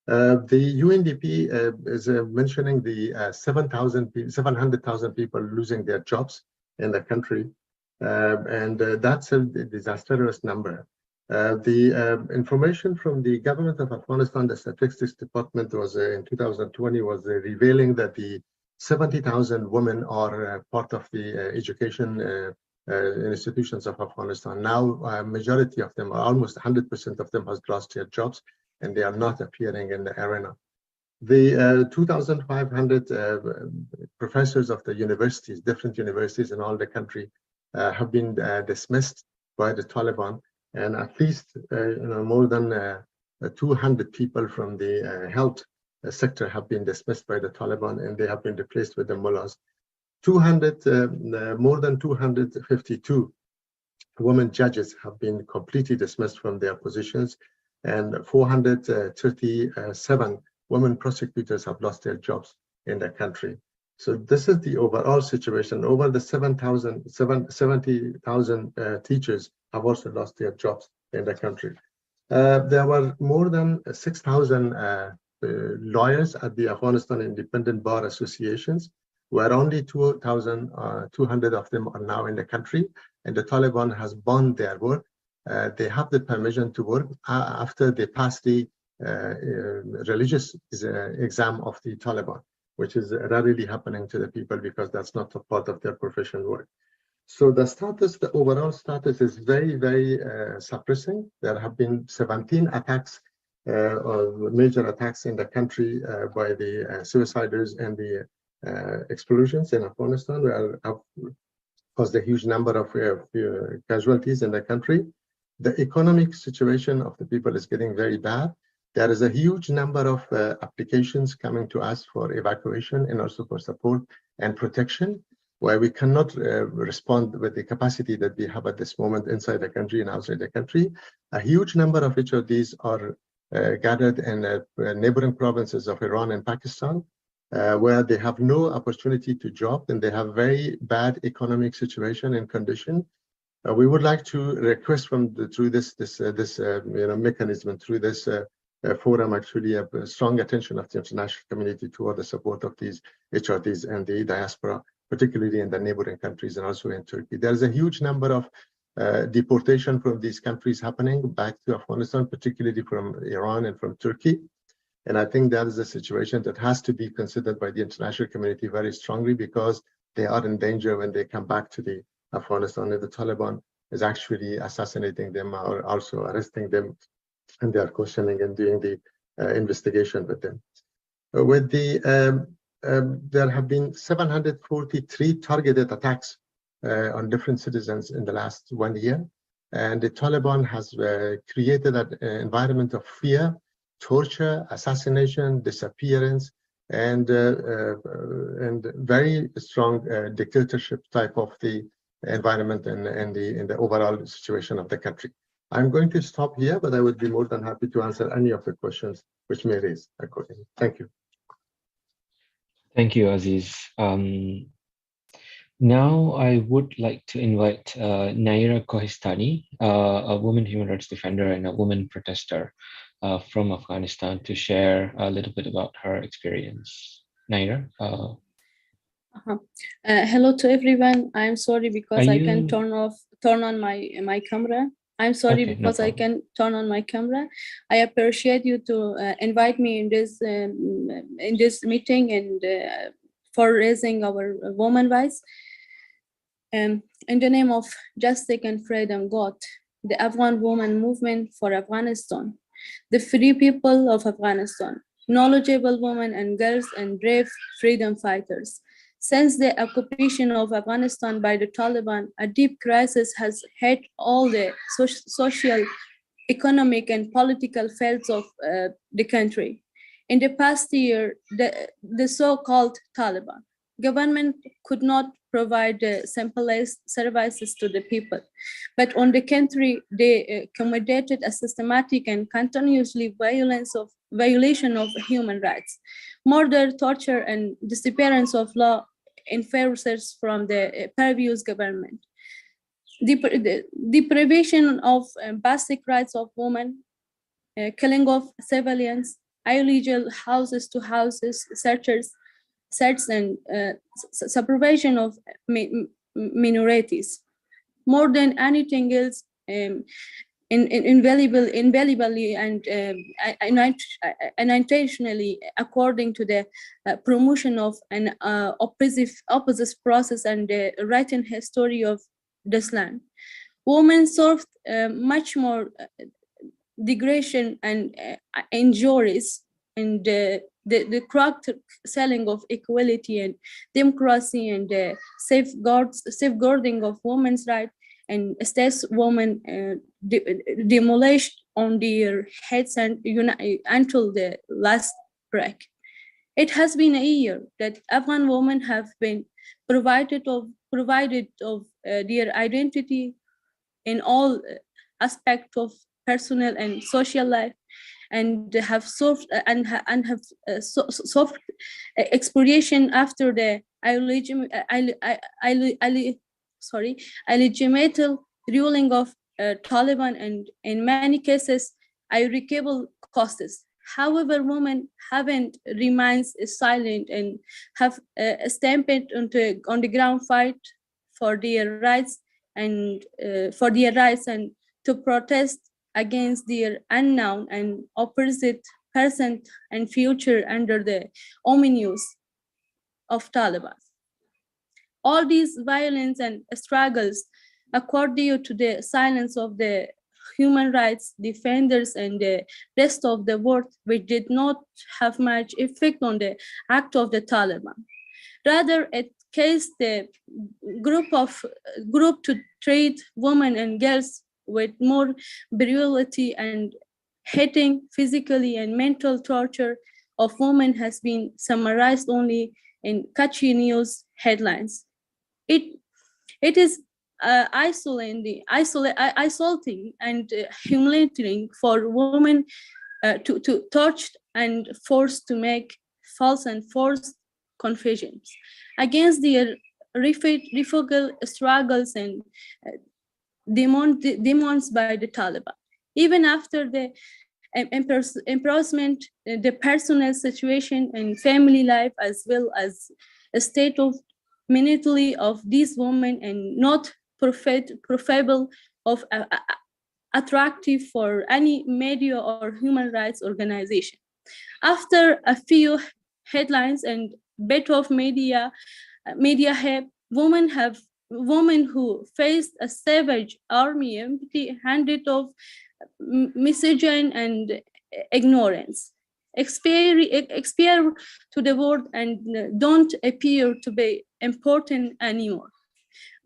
The UNDP is mentioning the 700,000 people losing their jobs in the country, and that's a disastrous number. The information from the government of Afghanistan, the statistics department, was in 2020 was revealing that the 70,000 women are part of the education institutions of Afghanistan. Now, majority of them, almost 100% of them, has lost their jobs, and they are not appearing in the arena. The 2,500 professors of the universities, different universities in all the country, have been dismissed by the Taliban, and at least more than 200 people from the health sector have been dismissed by the Taliban, and they have been replaced with the mullahs. More than 252 women judges have been completely dismissed from their positions, and 437 women prosecutors have lost their jobs in the country. So this is the overall situation. Over the 70,000 teachers have also lost their jobs in the country. There were more than 6,000 lawyers at the Afghanistan Independent Bar Associations, where only 2,200 of them are now in the country, and the Taliban has banned their work. They have the permission to work after they pass the religious exam of the Taliban, which is rarely happening to the people because that's not a part of their professional work. So the status, the overall status is very, very suppressing. There have been 17 attacks, or major attacks in the country by the suiciders and the explosions in Afghanistan, where caused a huge number of casualties in the country. The economic situation of the people is getting very bad. There is a huge number of applications coming to us for evacuation and also for support and protection, where we cannot respond with the capacity that we have at this moment inside the country and outside the country. A huge number of each of these are gathered in neighboring provinces of Iran and Pakistan, where they have no opportunity to job and they have very bad economic situation and condition. We would like to request through this mechanism, through this forum, actually a strong attention of the international community toward the support of these HRTs and the diaspora, particularly in the neighboring countries and also in Turkey. There's a huge number of deportation from these countries happening back to Afghanistan, particularly from Iran and from Turkey. And I think that is a situation that has to be considered by the international community very strongly, because they are in danger when they come back to the Afghanistan, and the Taliban is actually assassinating them or also arresting them, and they are questioning and doing the investigation with them. There have been 743 targeted attacks on different citizens in the last 1 year, and the Taliban has created an environment of fear, torture, assassination, disappearance, and very strong dictatorship type of the environment and the overall situation of the country. I'm going to stop here, but I would be more than happy to answer any of the questions which may raise accordingly. Thank you. Thank you, Aziz. Now I would like to invite Nayera Kohistani, a woman human rights defender and a woman protester from Afghanistan, to share a little bit about her experience. Nayera? Hello to everyone. I'm sorry because I can turn on my camera. I'm sorry because I can turn on my camera. I appreciate you to invite me in this meeting and for raising our woman voice. In the name of justice and freedom, God, the Afghan woman movement for Afghanistan, the free people of Afghanistan, knowledgeable women and girls and brave freedom fighters. Since the occupation of Afghanistan by the Taliban, a deep crisis has hit all the social, economic, and political fields of the country. In the past year, the so-called Taliban government could not provide simplest services to the people, but on the contrary, they accommodated a systematic and continuously violation of human rights, murder, torture, and disappearance of law enforcers from the previous government. The deprivation of basic rights of women, killing of civilians, illegal houses to houses searches, and supervision of minorities. More than anything else, invaluably and intentionally, according to the promotion of an opposite process and the written history of this land. Women suffered much more degradation and injuries, and the correct selling of equality and democracy and safeguarding of women's rights, and states women demolished on their heads and until the last breath. It has been a year that Afghan women have been provided of their identity in all aspects of personal and social life, and have suffered expropriation after the illegitimate ruling of Taliban, and in many cases irreparable costs. However, women haven't remains silent and have stamped on the ground fight for their rights and to protest against their unknown and opposite present and future under the omnibus of Taliban. All these violence and struggles, according to the silence of the human rights defenders and the rest of the world, which did not have much effect on the act of the Taliban. Rather, it cased the group to treat women and girls with more brutality and hating physically and mental torture of women has been summarized only in catchy news headlines. It is isolating and humiliating for women to touch and forced to make false and forced confessions against their refugee struggles and demands by the Taliban. Even after the imprisonment, the personal situation and family life, as well as a state of mentally of these women and not profitable of attractive for any media or human rights organization. After a few headlines and bit of media have women who faced a savage army empty-handed of misogyny and ignorance expire to the world and don't appear to be important anymore.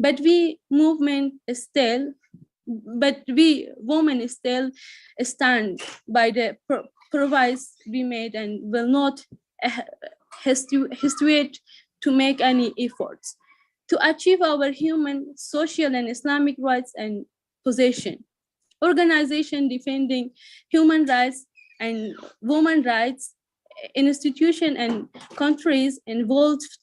But we women still stand by the promise we made and will not hesitate to make any efforts to achieve our human, social, and Islamic rights and position. Organization defending human rights and women's rights, institutions and countries involved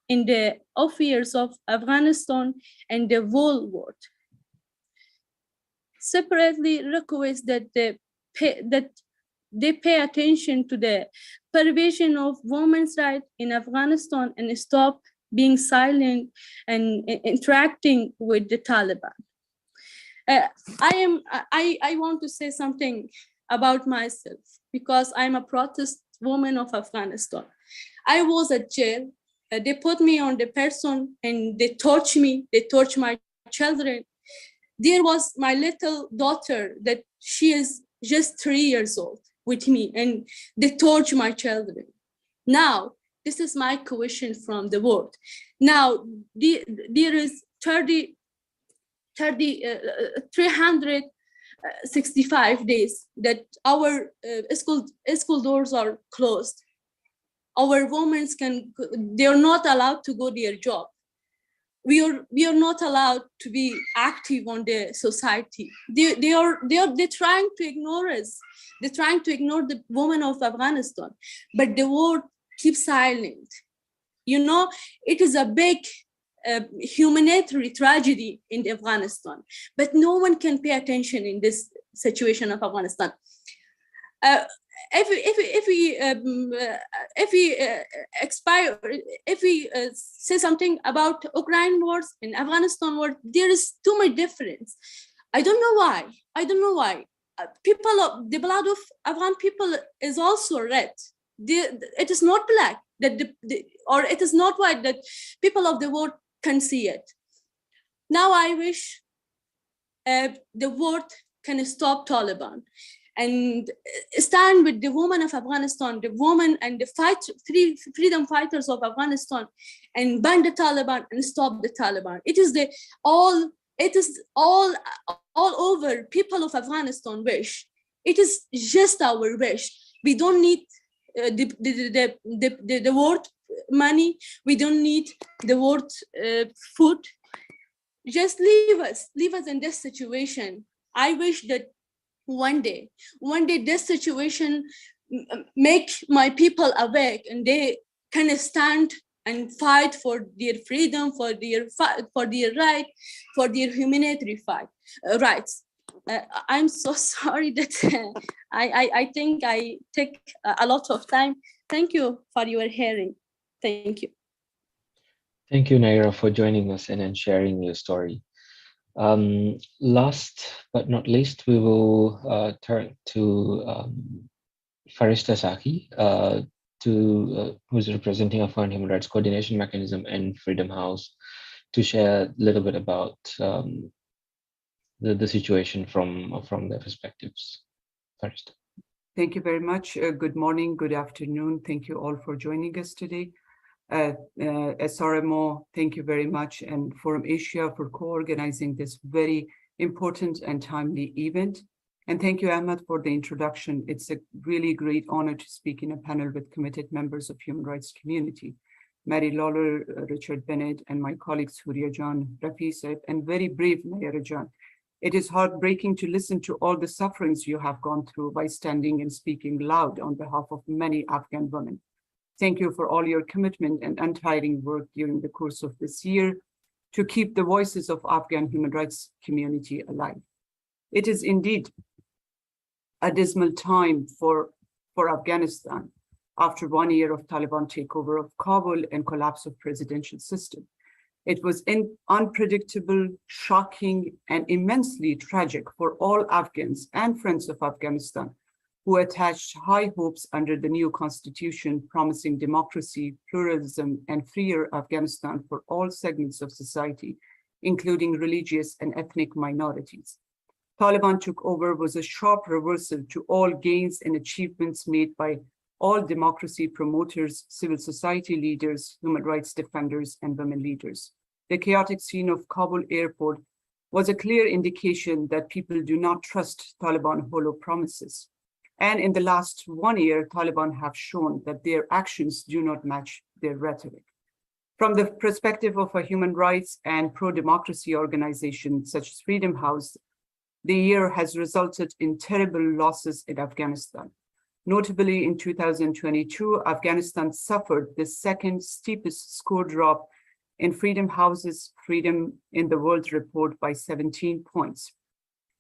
in the affairs of Afghanistan and the whole world. Separately request that they pay attention to the provision of women's rights in Afghanistan and stop being silent and interacting with the Taliban. I want to say something about myself because I'm a protest woman of Afghanistan. I was at jail. They put me on the person and they torch me. They torch my children. There was my little daughter that she is just 3 years old with me and they torch my children. Now, this is my question from the world. Now, there is 365 days that our school doors are closed. Our women they're not allowed to go to their job. We are not allowed to be active on the society. They're trying to ignore us. They're trying to ignore the women of Afghanistan, but the world keeps silent. You know, it is a big humanitarian tragedy in Afghanistan, but no one can pay attention in this situation of Afghanistan. If we say something about Ukraine wars and Afghanistan war, there is too much difference. I don't know why. The blood of Afghan people is also red. It is not black or it is not white that people of the world can see it. Now I wish the world can stop Taliban and stand with the women of Afghanistan, the women and the freedom fighters of Afghanistan, and ban the Taliban and stop the Taliban. It is all over people of Afghanistan wish. It is just our wish. We don't need the word money. We don't need the word food. Just leave us in this situation. I wish that one day this situation make my people awake and they can stand and fight for their freedom, for their right, for their humanitarian rights. I'm so sorry that I think I take a lot of time. Thank you for your hearing. Thank you. Thank you, Nayera, for joining us and sharing your story. Last but not least, we will turn to Farishta Sakhi, who's representing Afghan Human Rights Coordination Mechanism and Freedom House, to share a little bit about the situation from their perspectives. Farishta. Thank you very much. Good morning, good afternoon. Thank you all for joining us today. SRMO, thank you very much, and Forum Asia for co-organizing this very important and timely event. And thank you, Ahmed, for the introduction. It's a really great honor to speak in a panel with committed members of human rights community. Mary Lawlor, Richard Bennett, and my colleagues Horia John, Rafiee, and very brave Nayera John. It is heartbreaking to listen to all the sufferings you have gone through by standing and speaking loud on behalf of many Afghan women. Thank you for all your commitment and untiring work during the course of this year to keep the voices of Afghan human rights community alive. It is indeed a dismal time for Afghanistan after 1 year of Taliban takeover of Kabul and collapse of presidential system. It was unpredictable, shocking, and immensely tragic for all Afghans and friends of Afghanistan who attached high hopes under the new constitution promising democracy, pluralism, and freer Afghanistan for all segments of society, including religious and ethnic minorities. Taliban took over was a sharp reversal to all gains and achievements made by all democracy promoters, civil society leaders, human rights defenders, and women leaders. The chaotic scene of Kabul airport was a clear indication that people do not trust Taliban hollow promises. And in the last 1 year, Taliban have shown that their actions do not match their rhetoric. From the perspective of a human rights and pro-democracy organization such as Freedom House, the year has resulted in terrible losses in Afghanistan. Notably, in 2022, Afghanistan suffered the second steepest score drop in Freedom House's Freedom in the World report by 17 points.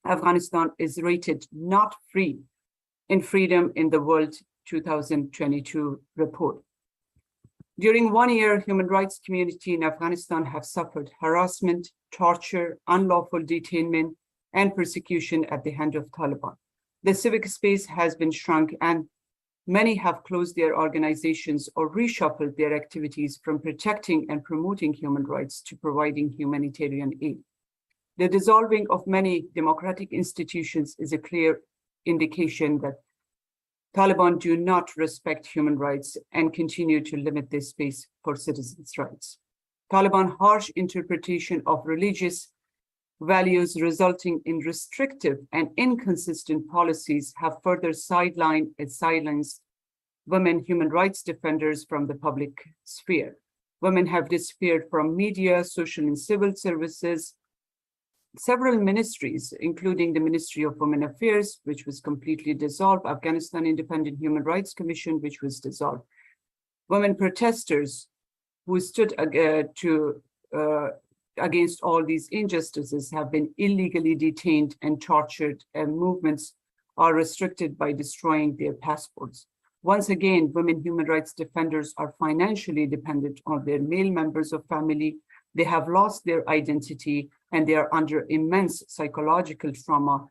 Afghanistan is rated not free in Freedom in the World 2022 report. During 1 year, human rights community in Afghanistan have suffered harassment, torture, unlawful detainment, and persecution at the hand of Taliban. The civic space has been shrunk and many have closed their organizations or reshuffled their activities from protecting and promoting human rights to providing humanitarian aid. The dissolving of many democratic institutions is a clear indication that Taliban do not respect human rights and continue to limit this space for citizens' rights. Taliban harsh interpretation of religious values resulting in restrictive and inconsistent policies have further sidelined and silenced women human rights defenders from the public sphere. Women have disappeared from media, social and civil services, several ministries, including the Ministry of Women Affairs, which was completely dissolved, Afghanistan Independent Human Rights Commission, which was dissolved. Women protesters who stood against all these injustices have been illegally detained and tortured, and movements are restricted by destroying their passports. Once again, women human rights defenders are financially dependent on their male members of family. They have lost their identity and they are under immense psychological trauma.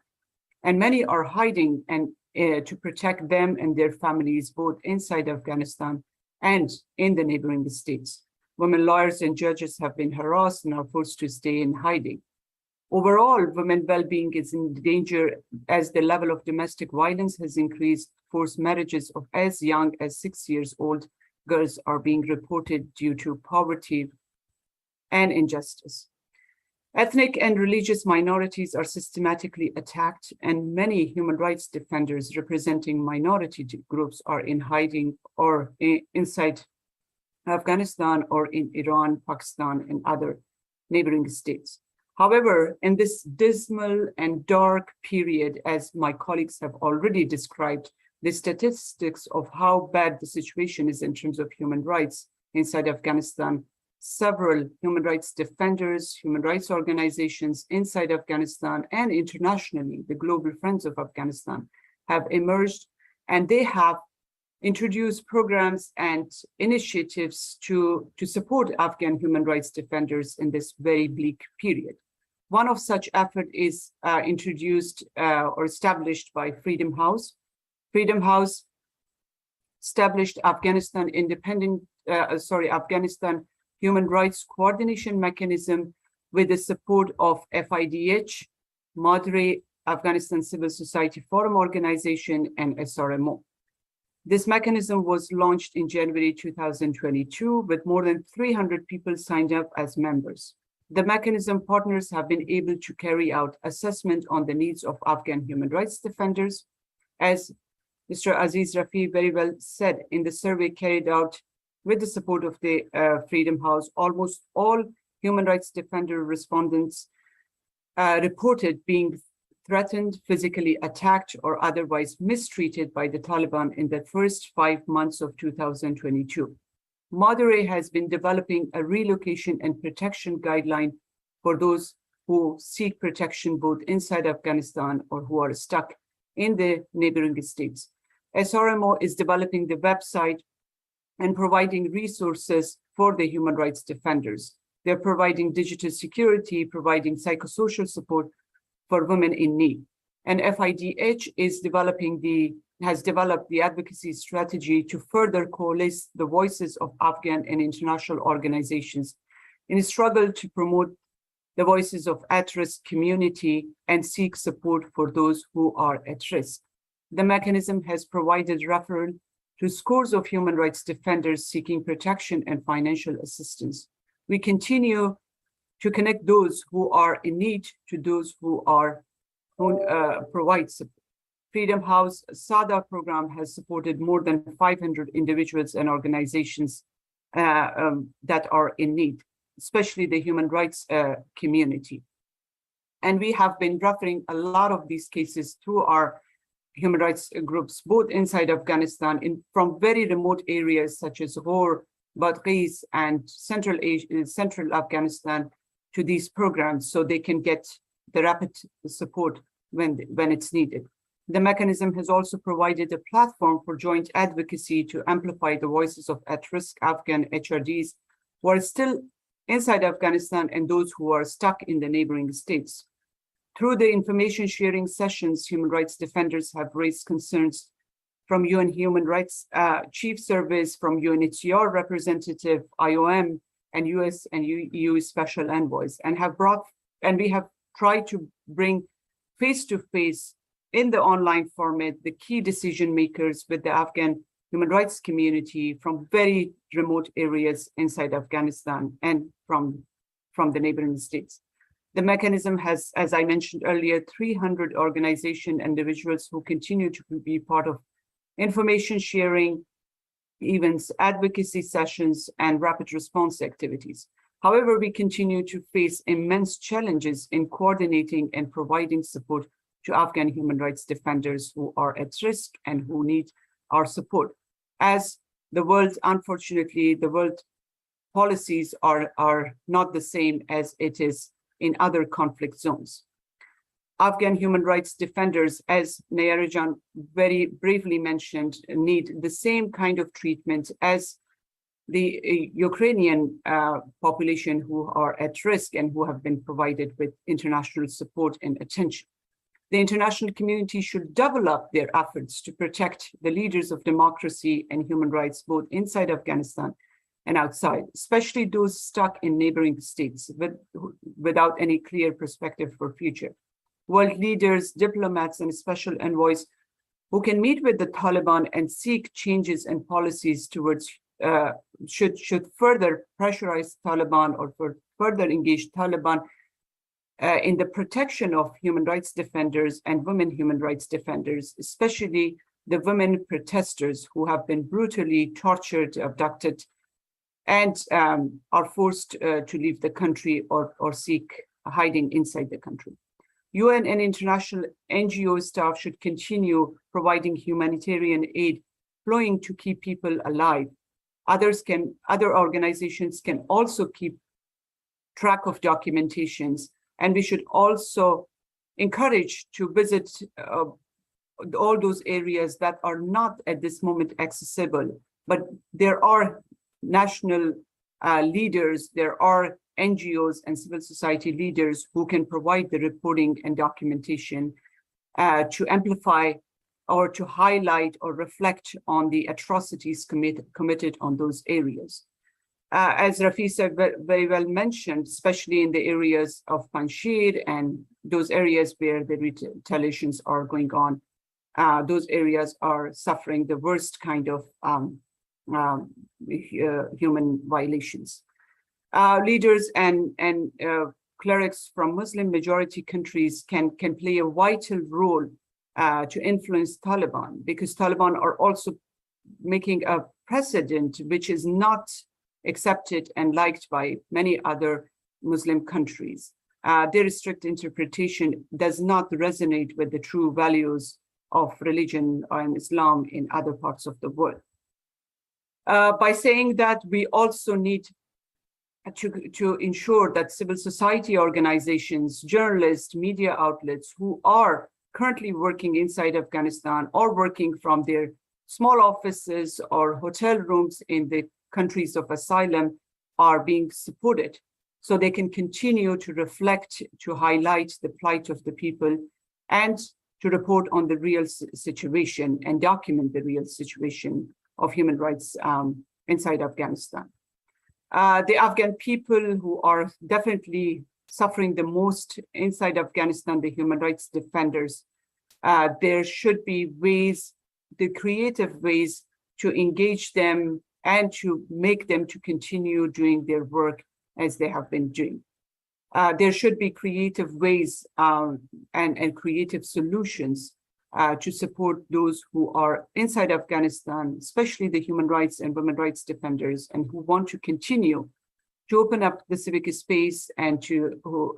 And many are hiding and to protect them and their families, both inside Afghanistan and in the neighboring states. Women lawyers and judges have been harassed and are forced to stay in hiding. Overall, women's well-being is in danger as the level of domestic violence has increased. Forced marriages of as young as 6 years old girls are being reported due to poverty and injustice. Ethnic and religious minorities are systematically attacked, and many human rights defenders representing minority groups are in hiding or inside Afghanistan or in Iran, Pakistan, and other neighboring states. However, in this dismal and dark period, as my colleagues have already described, the statistics of how bad the situation is in terms of human rights inside Afghanistan several human rights defenders, human rights organizations inside Afghanistan and internationally, the Global Friends of Afghanistan, have emerged, and they have introduced programs and initiatives to support Afghan human rights defenders in this very bleak period. One of such efforts is introduced or established by Freedom House. Freedom House established Afghanistan Afghanistan Human Rights Coordination Mechanism with the support of FIDH, Madre, Afghanistan Civil Society Forum Organization, and SRMO. This mechanism was launched in January 2022 with more than 300 people signed up as members. The mechanism partners have been able to carry out assessment on the needs of Afghan human rights defenders. As Mr. Aziz Rafiee very well said, in the survey carried out with the support of the Freedom House, almost all human rights defender respondents reported being threatened, physically attacked, or otherwise mistreated by the Taliban in the first 5 months of 2022. Madre has been developing a relocation and protection guideline for those who seek protection both inside Afghanistan or who are stuck in the neighboring states. SRMO is developing the website and providing resources for the human rights defenders. They're providing digital security, providing psychosocial support for women in need. And FIDH has developed the advocacy strategy to further coalesce the voices of Afghan and international organizations in a struggle to promote the voices of at-risk community and seek support for those who are at risk. The mechanism has provided referral to scores of human rights defenders seeking protection and financial assistance. We continue to connect those who are in need to those who provide support. Freedom House SADA program has supported more than 500 individuals and organizations that are in need, especially the human rights community. And we have been referring a lot of these cases to our human rights groups, both inside Afghanistan, from very remote areas such as Ghor, Badghis, and central Afghanistan, to these programs so they can get the rapid support when it's needed. The mechanism has also provided a platform for joint advocacy to amplify the voices of at-risk Afghan HRDs who are still inside Afghanistan and those who are stuck in the neighboring states. Through the information sharing sessions, human rights defenders have raised concerns from UN Human Rights Chief Service, from UNHCR representative, IOM, and US and EU special envoys, and we have tried to bring face-to-face in the online format the key decision makers with the Afghan human rights community from very remote areas inside Afghanistan and from the neighboring states. The mechanism has, as I mentioned earlier, 300 organization individuals who continue to be part of information sharing, events, advocacy sessions, and rapid response activities. However, we continue to face immense challenges in coordinating and providing support to Afghan human rights defenders who are at risk and who need our support. As the world, unfortunately, the world policies are not the same as it is in other conflict zones. Afghan human rights defenders, as Nayera very briefly mentioned, need the same kind of treatment as the Ukrainian population who are at risk and who have been provided with international support and attention. The international community should develop their efforts to protect the leaders of democracy and human rights, both inside Afghanistan and outside, especially those stuck in neighboring states without any clear perspective for future. World leaders, diplomats, and special envoys who can meet with the Taliban and seek changes and policies towards should further pressurize Taliban or further engage Taliban in the protection of human rights defenders and women human rights defenders, especially the women protesters who have been brutally tortured, abducted, and are forced to leave the country or seek hiding inside the country. UN and international NGO staff should continue providing humanitarian aid flowing to keep people alive other organizations can also keep track of documentations, and we should also encourage to visit all those areas that are not at this moment accessible, but there are national leaders, there are NGOs and civil society leaders who can provide the reporting and documentation to amplify or to highlight or reflect on the atrocities committed on those areas. As Rafiee said, very well mentioned, especially in the areas of Panjshir and those areas where the retaliations are going on, those areas are suffering the worst kind of human violations. Leaders and clerics from Muslim majority countries can play a vital role to influence Taliban, because Taliban are also making a precedent which is not accepted and liked by many other Muslim countries. Their strict interpretation does not resonate with the true values of religion and Islam in other parts of the world. By saying that, we also need to ensure that civil society organizations, journalists, media outlets who are currently working inside Afghanistan or working from their small offices or hotel rooms in the countries of asylum are being supported, so they can continue to reflect, to highlight the plight of the people, and to report on the real situation and document the real situation of human rights inside Afghanistan. The Afghan people who are definitely suffering the most inside Afghanistan, the human rights defenders, there should be ways, the creative ways to engage them and to make them to continue doing their work as they have been doing. There should be creative ways and creative solutions to support those who are inside Afghanistan, especially the human rights and women rights defenders, and who want to continue to open up the civic space and who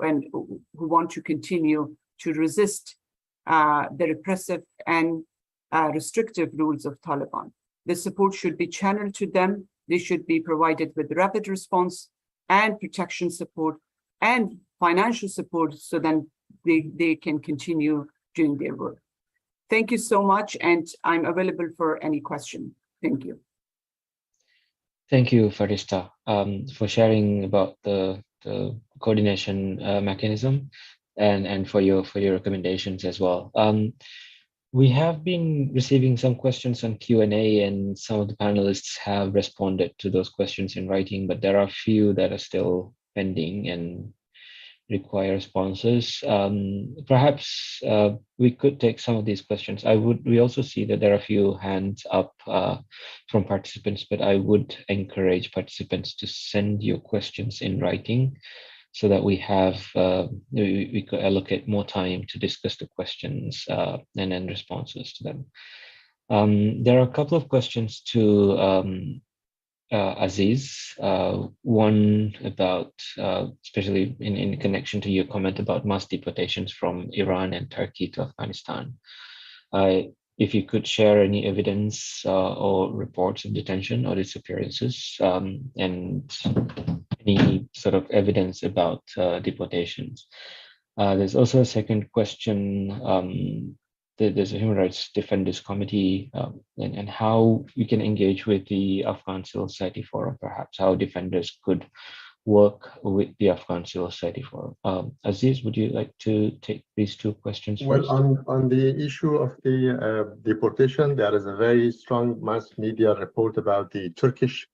want to continue to resist the repressive and restrictive rules of Taliban. The support should be channeled to them. They should be provided with rapid response and protection support and financial support so then they can continue doing their work. Thank you so much, and I'm available for any question. Thank you. Thank you, Farishta, for sharing about the coordination mechanism and for your recommendations as well. We have been receiving some questions on Q&A, and some of the panelists have responded to those questions in writing, but there are a few that are still pending and require responses. Perhaps we could take some of these questions. We also see that there are a few hands up from participants, but I would encourage participants to send your questions in writing so that we could allocate more time to discuss the questions and then responses to them. There are a couple of questions to Aziz, one about, especially in connection to your comment about mass deportations from Iran and Turkey to Afghanistan. If you could share any evidence or reports of detention or disappearances and any sort of evidence about deportations. There's also a second question. There's a Human Rights Defenders Committee and how we can engage with the Afghan Civil Society Forum, perhaps how defenders could work with the Afghan Civil Society Forum. Aziz, would you like to take these two questions first? Well, on the issue of the deportation, there is a very strong mass media report about the Turkish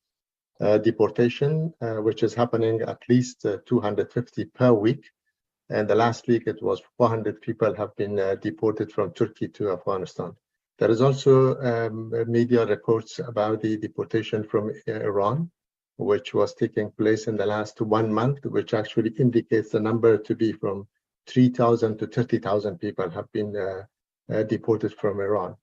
deportation, which is happening at least 250 per week. And the last week it was 400 people have been deported from Turkey to Afghanistan. There is also media reports about the deportation from Iran, which was taking place in the last 1 month, which actually indicates the number to be from 3,000 to 30,000 people have been deported from Iran.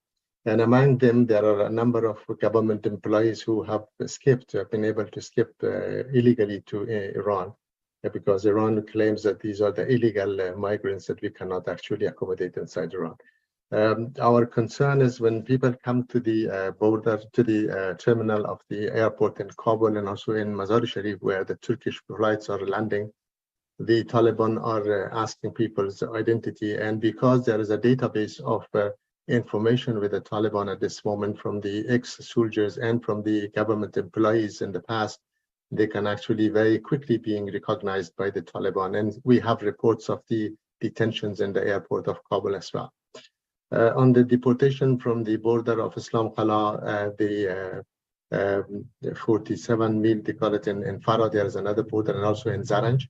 And among them, there are a number of government employees who have been able to escape illegally to Iran, because Iran claims that these are the illegal migrants that we cannot actually accommodate inside Iran. Our concern is when people come to the border, to the terminal of the airport in Kabul and also in Mazar-e Sharif, where the Turkish flights are landing, the Taliban are asking people's identity. And because there is a database of information with the Taliban at this moment from the ex-soldiers and from the government employees in the past, they can actually very quickly being recognized by the Taliban. And we have reports of the detentions in the airport of Kabul as well. On the deportation from the border of Islam Qala, the 47 mil, they call it in Farah, there is another border, and also in Zaranj.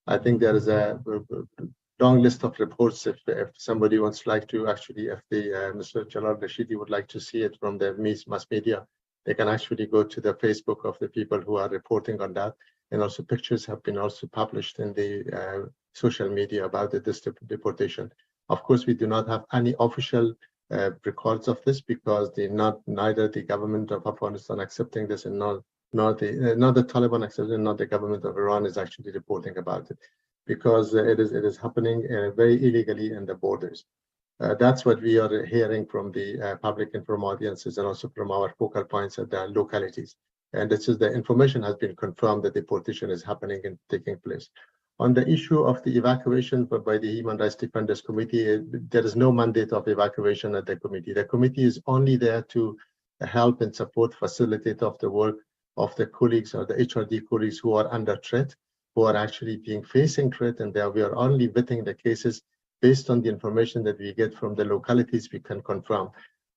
I think there is a long list of reports. If somebody wants like to actually, if the Mr. Jalal Rashidi would like to see it from the mass media, they can actually go to the Facebook of the people who are reporting on that. And also pictures have been also published in the social media about this deportation. Of course, we do not have any official records of this because neither the government of Afghanistan accepting this and not the Taliban accepting, not the government of Iran is actually reporting about it, because it is happening very illegally in the borders. That's what we are hearing from the public and from audiences, and also from our focal points at the localities. And this is the information has been confirmed that deportation is happening and taking place. On the issue of the evacuation by the Human Rights Defenders Committee, there is no mandate of evacuation at the committee. The committee is only there to help and support, facilitate of the work of the colleagues or the HRD colleagues who are under threat, who are actually facing threat, and we are only vetting the cases based on the information that we get from the localities we can confirm.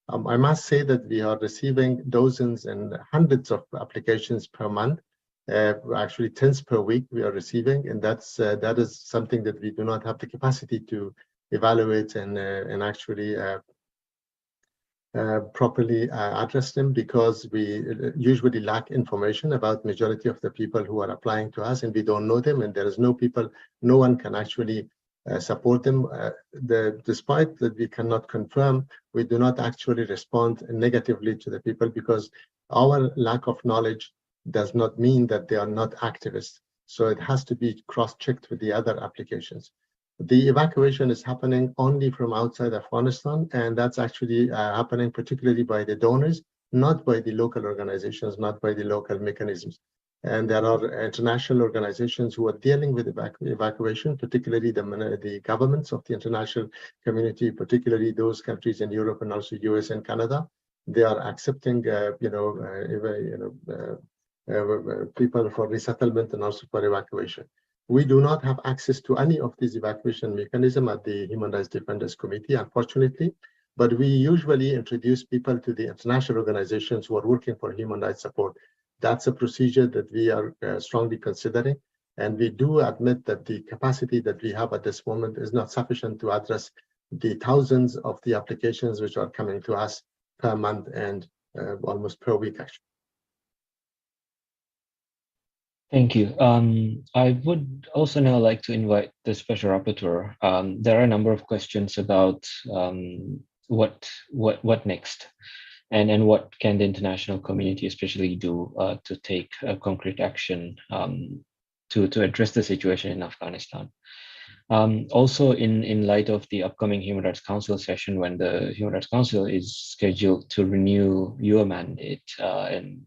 I must say that we are receiving dozens and hundreds of applications per month. Actually tens per week we are receiving, and that is something that we do not have the capacity to evaluate and actually properly address them, because we usually lack information about majority of the people who are applying to us, and we don't know them, and there is no one can actually support them. Despite that we cannot confirm, we do not actually respond negatively to the people, because our lack of knowledge does not mean that they are not activists. So it has to be cross-checked with the other applications. The evacuation is happening only from outside Afghanistan, and that's actually happening particularly by the donors, not by the local organizations, not by the local mechanisms. And there are international organizations who are dealing with evacuation, particularly the governments of the international community, particularly those countries in Europe and also US and Canada. They are accepting, people for resettlement and also for evacuation. We do not have access to any of these evacuation mechanisms at the Human Rights Defenders Committee, unfortunately, but we usually introduce people to the international organizations who are working for human rights support. That's a procedure that we are strongly considering, and we do admit that the capacity that we have at this moment is not sufficient to address the thousands of the applications which are coming to us per month and almost per week, actually. Thank you. I would also now like to invite the Special Rapporteur. There are a number of questions about what next, and what can the international community especially do to take concrete action to address the situation in Afghanistan. Also, in light of the upcoming Human Rights Council session, when the Human Rights Council is scheduled to renew your mandate, and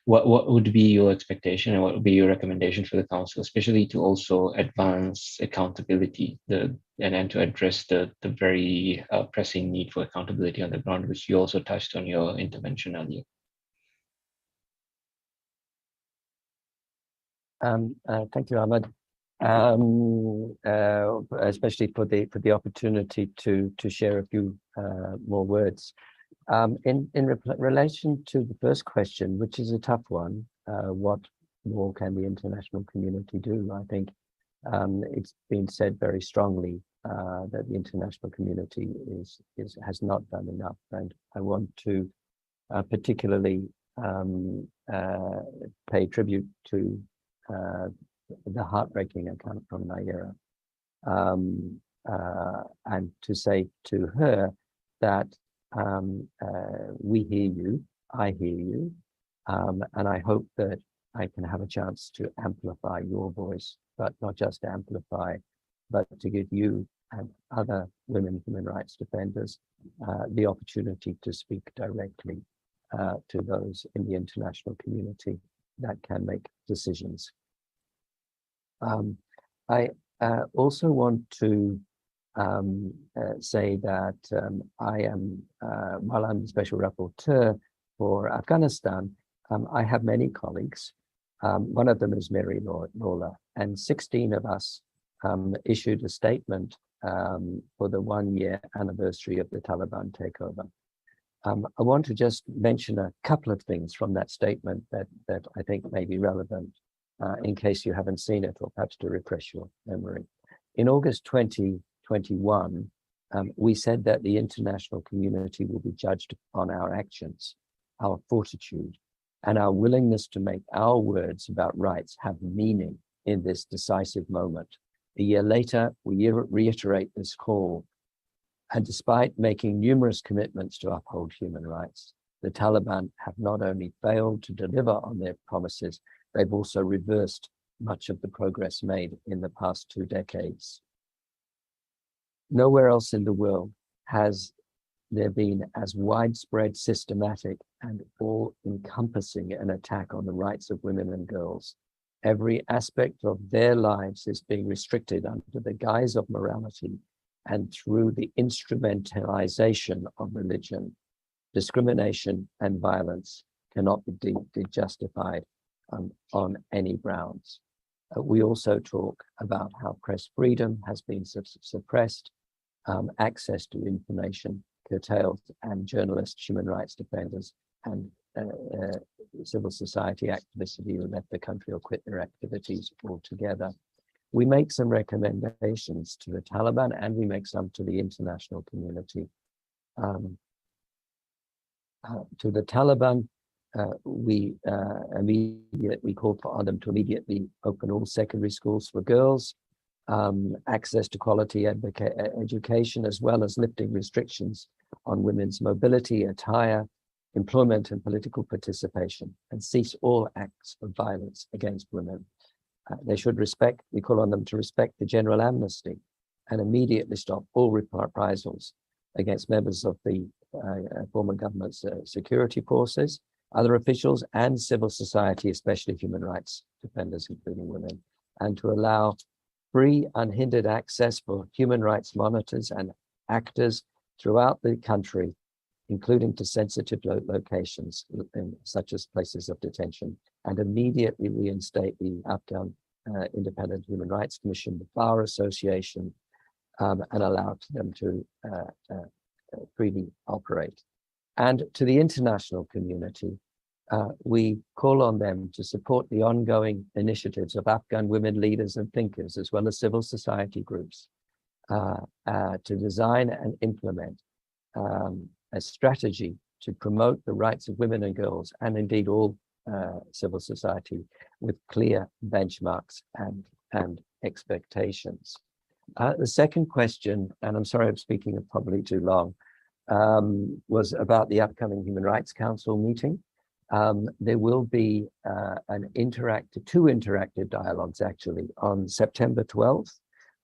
what would be your expectation and what would be your recommendation for the council, especially to also advance accountability and to address the very pressing need for accountability on the ground, which you also touched on your intervention earlier? Thank you, Ahmed, especially for the opportunity to share a few more words. In relation to the first question, which is a tough one, what more can the international community do? I think it's been said very strongly that the international community has not done enough, and I want to particularly pay tribute to the heartbreaking account from Nayera, and to say to her that we hear you, I hear you, and I hope that I can have a chance to amplify your voice, but not just to amplify, but to give you and other women human rights defenders the opportunity to speak directly to those in the international community that can make decisions. I also want to say that I am, while I'm the Special Rapporteur for Afghanistan, I have many colleagues. One of them is Mary Lawlor, and 16 of us issued a statement for the 1-year anniversary of the Taliban takeover. I want to just mention a couple of things from that statement that I think may be relevant in case you haven't seen it, or perhaps to refresh your memory. In August 2021, we said that the international community will be judged on our actions, our fortitude, and our willingness to make our words about rights have meaning in this decisive moment. A year later, we reiterate this call, and despite making numerous commitments to uphold human rights, the Taliban have not only failed to deliver on their promises, they've also reversed much of the progress made in the past 2 decades. Nowhere else in the world has there been as widespread, systematic, and all-encompassing an attack on the rights of women and girls. Every aspect of their lives is being restricted under the guise of morality and through the instrumentalization of religion. Discrimination and violence cannot be justified on any grounds. We also talk about how press freedom has been suppressed, access to information curtailed, and journalists, human rights defenders, and civil society activists have either left the country or quit their activities altogether. We make some recommendations to the Taliban, and we make some to the international community. To the Taliban, we call on them to immediately open all secondary schools for girls, access to quality education, as well as lifting restrictions on women's mobility, attire, employment, and political participation, and cease all acts of violence against women. They should respect, we call on them to respect the general amnesty and immediately stop all reprisals against members of the former government's security forces, other officials, and civil society, especially human rights defenders, including women, and to allow free, unhindered access for human rights monitors and actors throughout the country, including to sensitive locations such as places of detention, and immediately reinstate the Afghan Independent Human Rights Commission, the Bar Association, and allow them to freely operate. And to the international community, we call on them to support the ongoing initiatives of Afghan women leaders and thinkers, as well as civil society groups, to design and implement a strategy to promote the rights of women and girls, and indeed all civil society, with clear benchmarks and expectations. The second question, and I'm sorry I'm speaking probably too long, was about the upcoming Human Rights Council meeting. There will be two interactive dialogues actually on September 12th.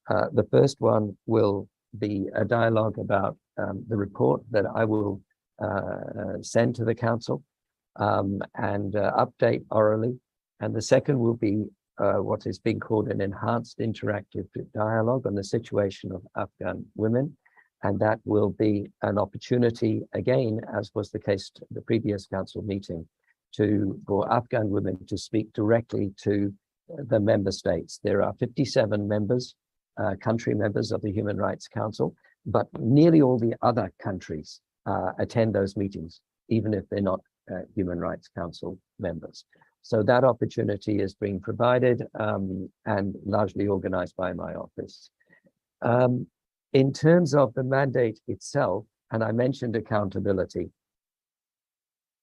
The first one will be a dialogue about the report that I will send to the council and update orally. And the second will be what is being called an enhanced interactive dialogue on the situation of Afghan women. And that will be an opportunity, again, as was the case to the previous council meeting, for Afghan women to speak directly to the member states. There are 57 members, country members of the Human Rights Council, but nearly all the other countries attend those meetings, even if they're not Human Rights Council members. So that opportunity is being provided and largely organized by my office. In terms of the mandate itself, and I mentioned accountability,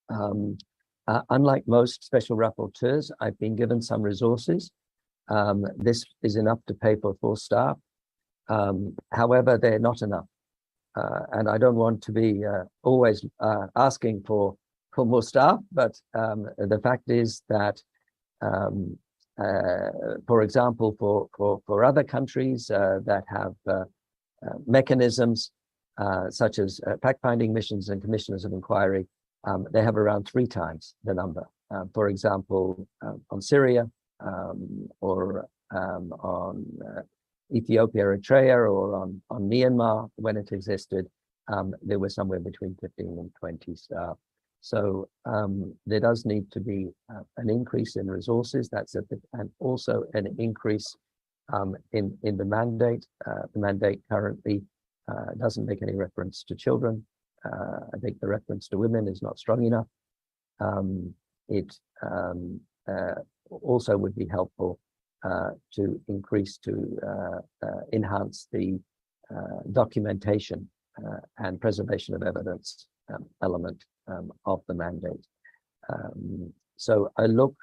unlike most special rapporteurs, I've been given some resources. This is enough to pay for 4 staff. However, they're not enough. And I don't want to be always asking for more staff, but the fact is that, for example, for other countries that have mechanisms, such as fact-finding missions and commissioners of inquiry, they have around 3 times the number. For example, on Syria, or on Ethiopia, Eritrea, or on Myanmar, when it existed, there were somewhere between 15 and 20 staff. So there does need to be an increase in resources. And also an increase in the mandate. The mandate currently doesn't make any reference to children. I think the reference to women is not strong enough. It also would be helpful to enhance the documentation and preservation of evidence element of the mandate. So I look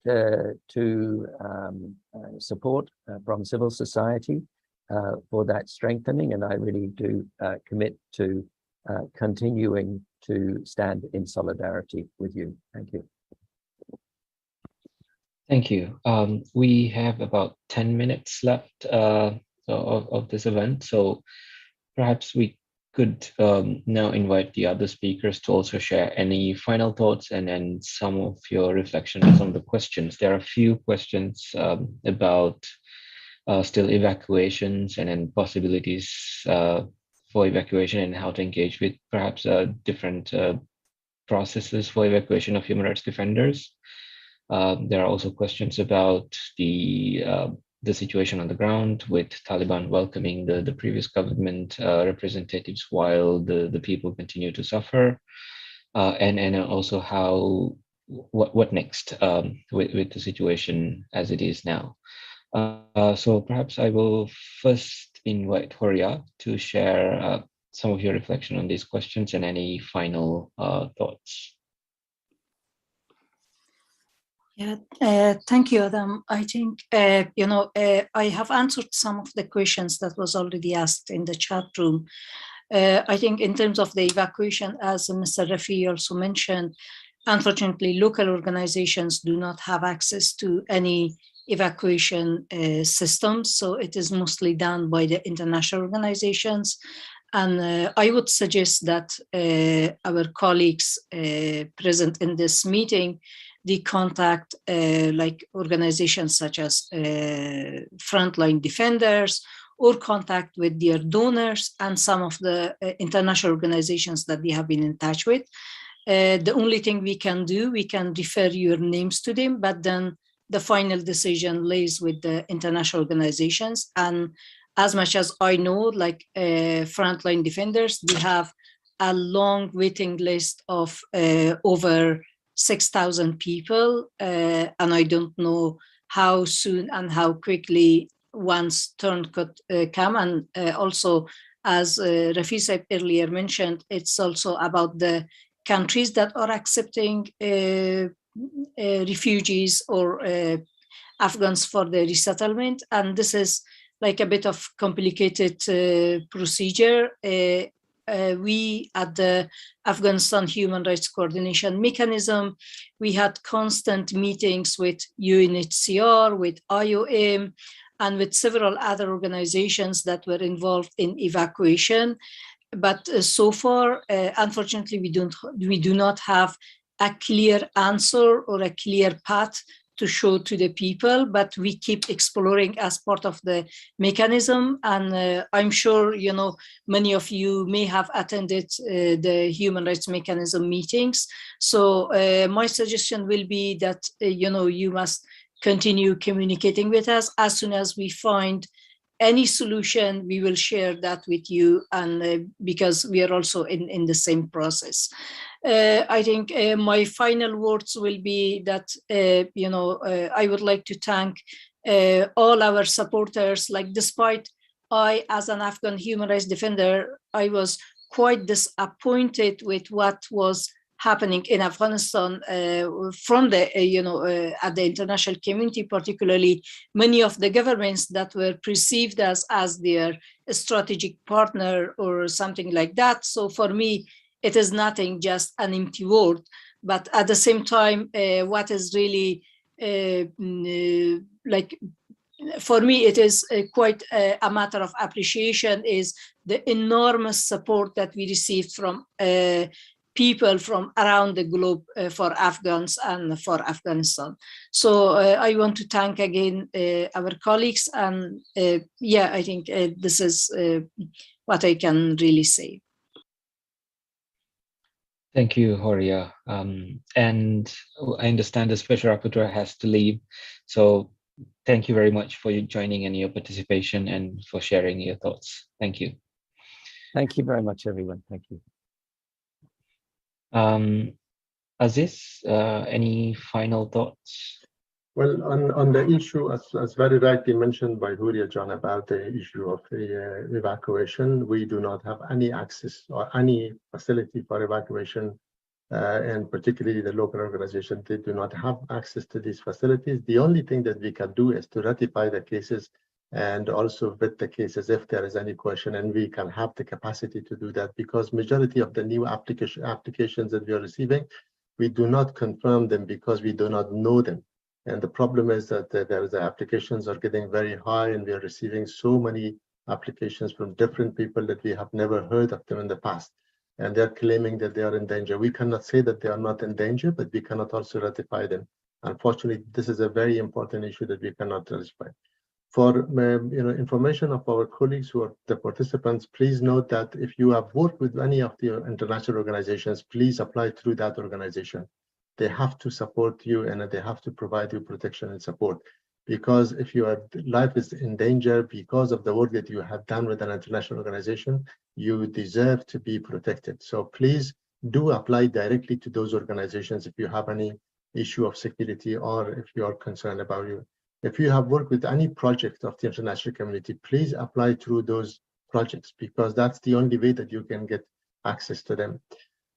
to support from civil society for that strengthening, and I really do commit to continuing to stand in solidarity with you. Thank you. Thank you. We have about 10 minutes left of this event, so perhaps we could now invite the other speakers to also share any final thoughts and then some of your reflections on the questions. There are a few questions about still evacuations and then possibilities for evacuation and how to engage with perhaps different processes for evacuation of human rights defenders. There are also questions about the situation on the ground, with Taliban welcoming the previous government representatives while the people continue to suffer, and also what next with the situation as it is now. So perhaps I will first invite Horia to share some of your reflection on these questions and any final thoughts. Yeah, thank you, Adam. I think, I have answered some of the questions that was already asked in the chat room. I think in terms of the evacuation, as Mr. Rafiee also mentioned, unfortunately, local organizations do not have access to any evacuation systems. So it is mostly done by the international organizations. And I would suggest that our colleagues present in this meeting, they contact like organizations such as Frontline Defenders, or contact with their donors and some of the international organizations that they have been in touch with. The only thing we can do, we can refer your names to them, but then the final decision lays with the international organizations. And as much as I know, like Frontline Defenders, they have a long waiting list of over 6,000 people, and I don't know how soon and how quickly one's turn could come. And also, as Rafiee said earlier mentioned, it's also about the countries that are accepting refugees or Afghans for the resettlement. And this is like a bit of complicated procedure. We at the Afghanistan Human Rights Coordination Mechanism, we had constant meetings with UNHCR, with IOM, and with several other organizations that were involved in evacuation. But so far, unfortunately, we do not have a clear answer or a clear path to show to the people, but we keep exploring as part of the mechanism. And I'm sure, many of you may have attended the human rights mechanism meetings. So my suggestion will be that, you must continue communicating with us. As soon as we find any solution, we will share that with you, and because we are also in the same process. I think my final words will be that, I would like to thank all our supporters. Like, despite I, as an Afghan human rights defender, I was quite disappointed with what was happening in Afghanistan from the, at the international community, particularly many of the governments that were perceived as their strategic partner or something like that. So for me, it is nothing, just an empty word. But at the same time, what is really like for me, it is quite a matter of appreciation is the enormous support that we received from people from around the globe for Afghans and for Afghanistan. So I want to thank again our colleagues, and yeah, I think this is what I can really say. Thank you, Horia. And I understand the Special Rapporteur has to leave. So thank you very much for your joining and your participation and for sharing your thoughts. Thank you. Thank you very much, everyone. Thank you. Aziz, any final thoughts? Well, on the issue, as very rightly mentioned by Horia John about the issue of the evacuation, we do not have any access or any facility for evacuation, and particularly the local organization, they do not have access to these facilities. The only thing that we can do is to ratify the cases and also vet the cases if there is any question, and we can have the capacity to do that because majority of the new applications that we are receiving, we do not confirm them because we do not know them. And the problem is that the applications are getting very high, and we are receiving so many applications from different people that we have never heard of them in the past. And they're claiming that they are in danger. We cannot say that they are not in danger, but we cannot also ratify them. Unfortunately, this is a very important issue that we cannot ratify. For information of our colleagues who are the participants, please note that if you have worked with any of the international organizations, please apply through that organization. They have to support you and they have to provide you protection and support. Because if your life is in danger because of the work that you have done with an international organization, you deserve to be protected. So please do apply directly to those organizations if you have any issue of security or if you are concerned about you. If you have worked with any project of the international community, please apply through those projects because that's the only way that you can get access to them.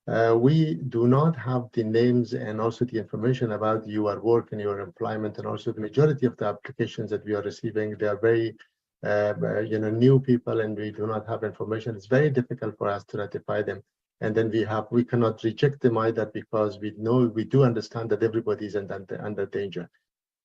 We do not have the names and also the information about your work and your employment, and also the majority of the applications that we are receiving, they are very new people, and we do not have information. It's very difficult for us to ratify them. And then we cannot reject them either because we do understand that everybody is under danger.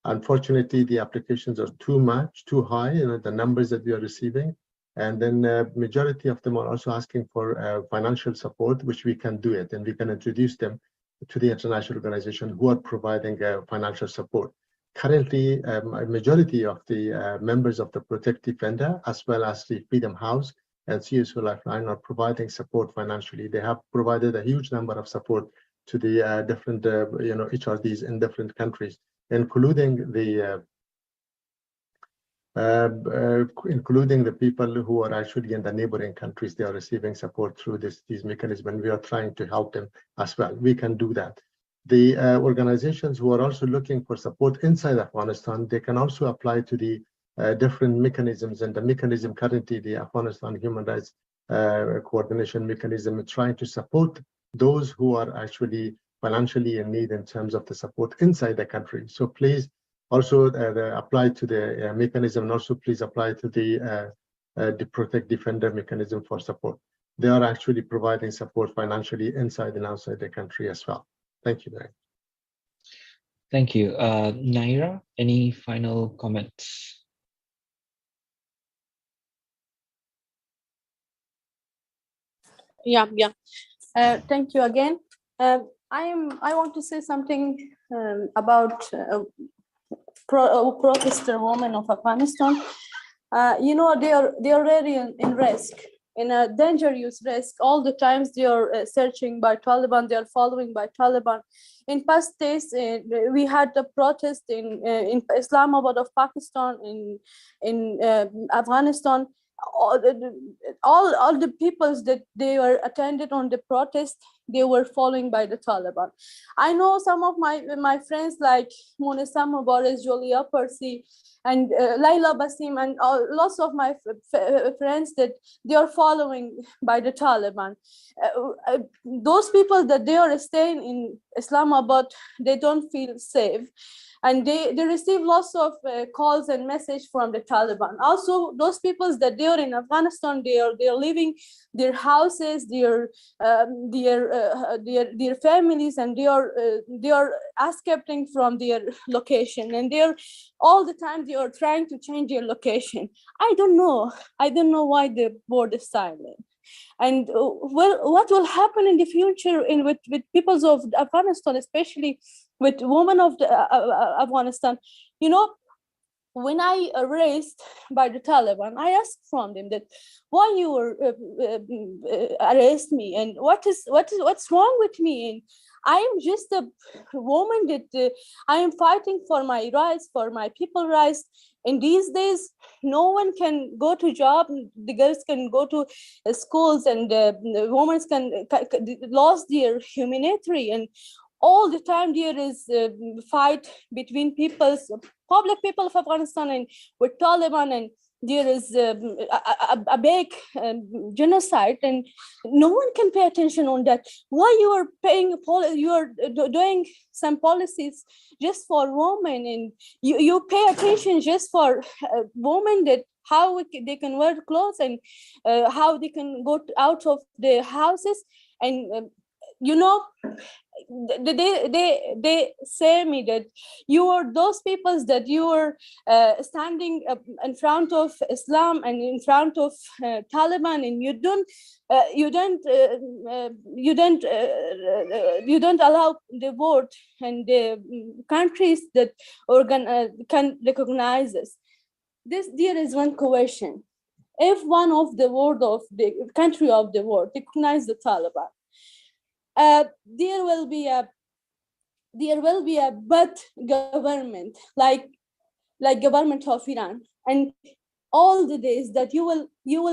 Unfortunately, the applications are too high, the numbers that we are receiving. And then majority of them are also asking for financial support, which we can do it, and we can introduce them to the international organization who are providing financial support. Currently, a majority of the members of the Protect Defender, as well as the Freedom House and CSO Lifeline, are providing support financially. They have provided a huge number of support to the different HRDs in different countries, including the people who are actually in the neighboring countries. They are receiving support through these mechanisms, and we are trying to help them as well. We can do that. The organizations who are also looking for support inside Afghanistan, they can also apply to the different mechanisms, and the mechanism currently, the Afghanistan Human Rights Coordination Mechanism, is trying to support those who are actually financially in need in terms of the support inside the country. So please also apply to the mechanism, and also please apply to the Protect Defender mechanism for support. They are actually providing support financially inside and outside the country as well. Thank you, Nayera. Thank you. Nayera, any final comments? Yeah. Thank you again. I want to say something about protester women of Afghanistan. They are really in risk, in a dangerous risk. All the times they are searching by Taliban, they are following by Taliban. In past days, we had a protest in Islamabad of Pakistan, in Afghanistan. All the peoples that they were attended on the protest, they were following by the Taliban. I know some of my friends like Monesa Mubarak, Julia Percy, and Laila Basim, and lots of my friends that they are following by the Taliban. Those people that they are staying in Islamabad, they don't feel safe. And they receive lots of calls and messages from the Taliban. Also, those people that they are in Afghanistan, they are leaving their houses, their their families, and they are escaping from their location, and they are all the time they are trying to change their location. I don't know why the board is silent. And what will happen in the future with peoples of Afghanistan, especially with women of Afghanistan? When I arrested by the Taliban, I asked from them that why you were arrest me, and what's wrong with me? And I am just a woman that I am fighting for my rights, for my people's rights. In these days, no one can go to job. The girls can go to schools, and the women can lost their humanity. And all the time there is a fight between public people of Afghanistan and with Taliban, and there is a big genocide, and no one can pay attention on that. Why you are doing some policies just for women, and you pay attention just for women, that how they can wear clothes, and how they can go out of the houses, and they say me that you are those people that you are standing in front of Islam and in front of Taliban, and you don't allow the world and the countries that can recognize us. There is one question: if one of the world of the country of the world recognize the Taliban, there will be a bad government like government of Iran, and all the days that you will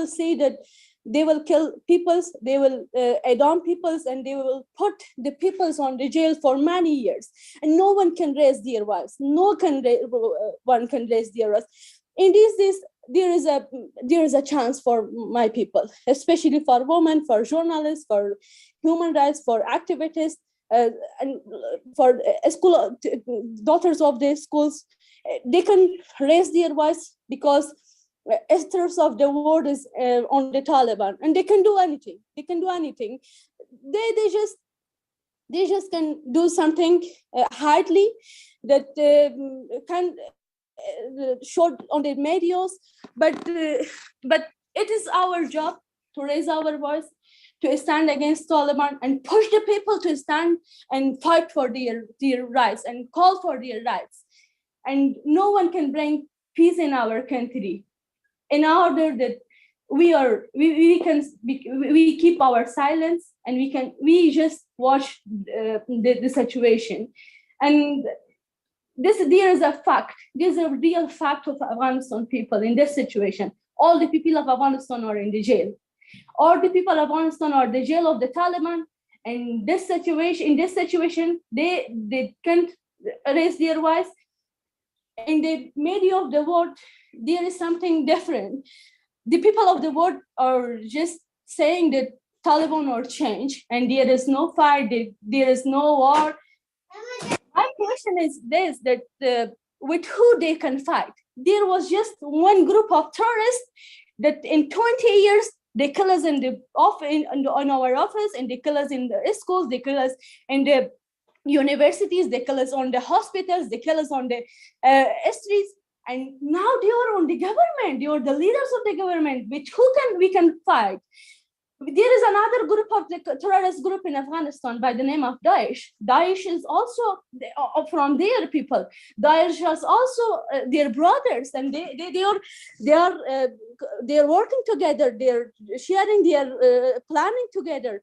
see that they will kill peoples, they will adorn peoples, and they will put the peoples on the jail for many years, and no one can raise their voice. One can raise their voice. In these days, there is a chance for my people, especially for women, for journalists, for human rights, for activists, and for school daughters of the schools. They can raise their voice because ethers of the world is on the Taliban, and they can do anything. They just can do something hardly that can showed on the medias, but it is our job to raise our voice, to stand against Taliban, and push the people to stand and fight for their rights and call for their rights. And no one can bring peace in our country in order that we keep our silence, and we just watch the situation. And there is a fact. There's a real fact of Afghanistan people in this situation. All the people of Afghanistan are in the jail. All the people of Afghanistan are the jail of the Taliban. And in this situation, they can't raise their voice. In the media of the world, there is something different. The people of the world are just saying that Taliban are changed, and there is no fight, there is no war. My question is this: that with who they can fight? There was just one group of terrorists that in 20 years they kill us in our office, and they kill us in the schools, they kill us in the universities, they kill us on the hospitals, they kill us on the streets, and now they are on the government. They are the leaders of the government. With who we can fight? There is another group of the terrorist group in Afghanistan by the name of Daesh. Daesh is also from their people. Daesh is also their brothers, and they are working together. They're sharing their planning together.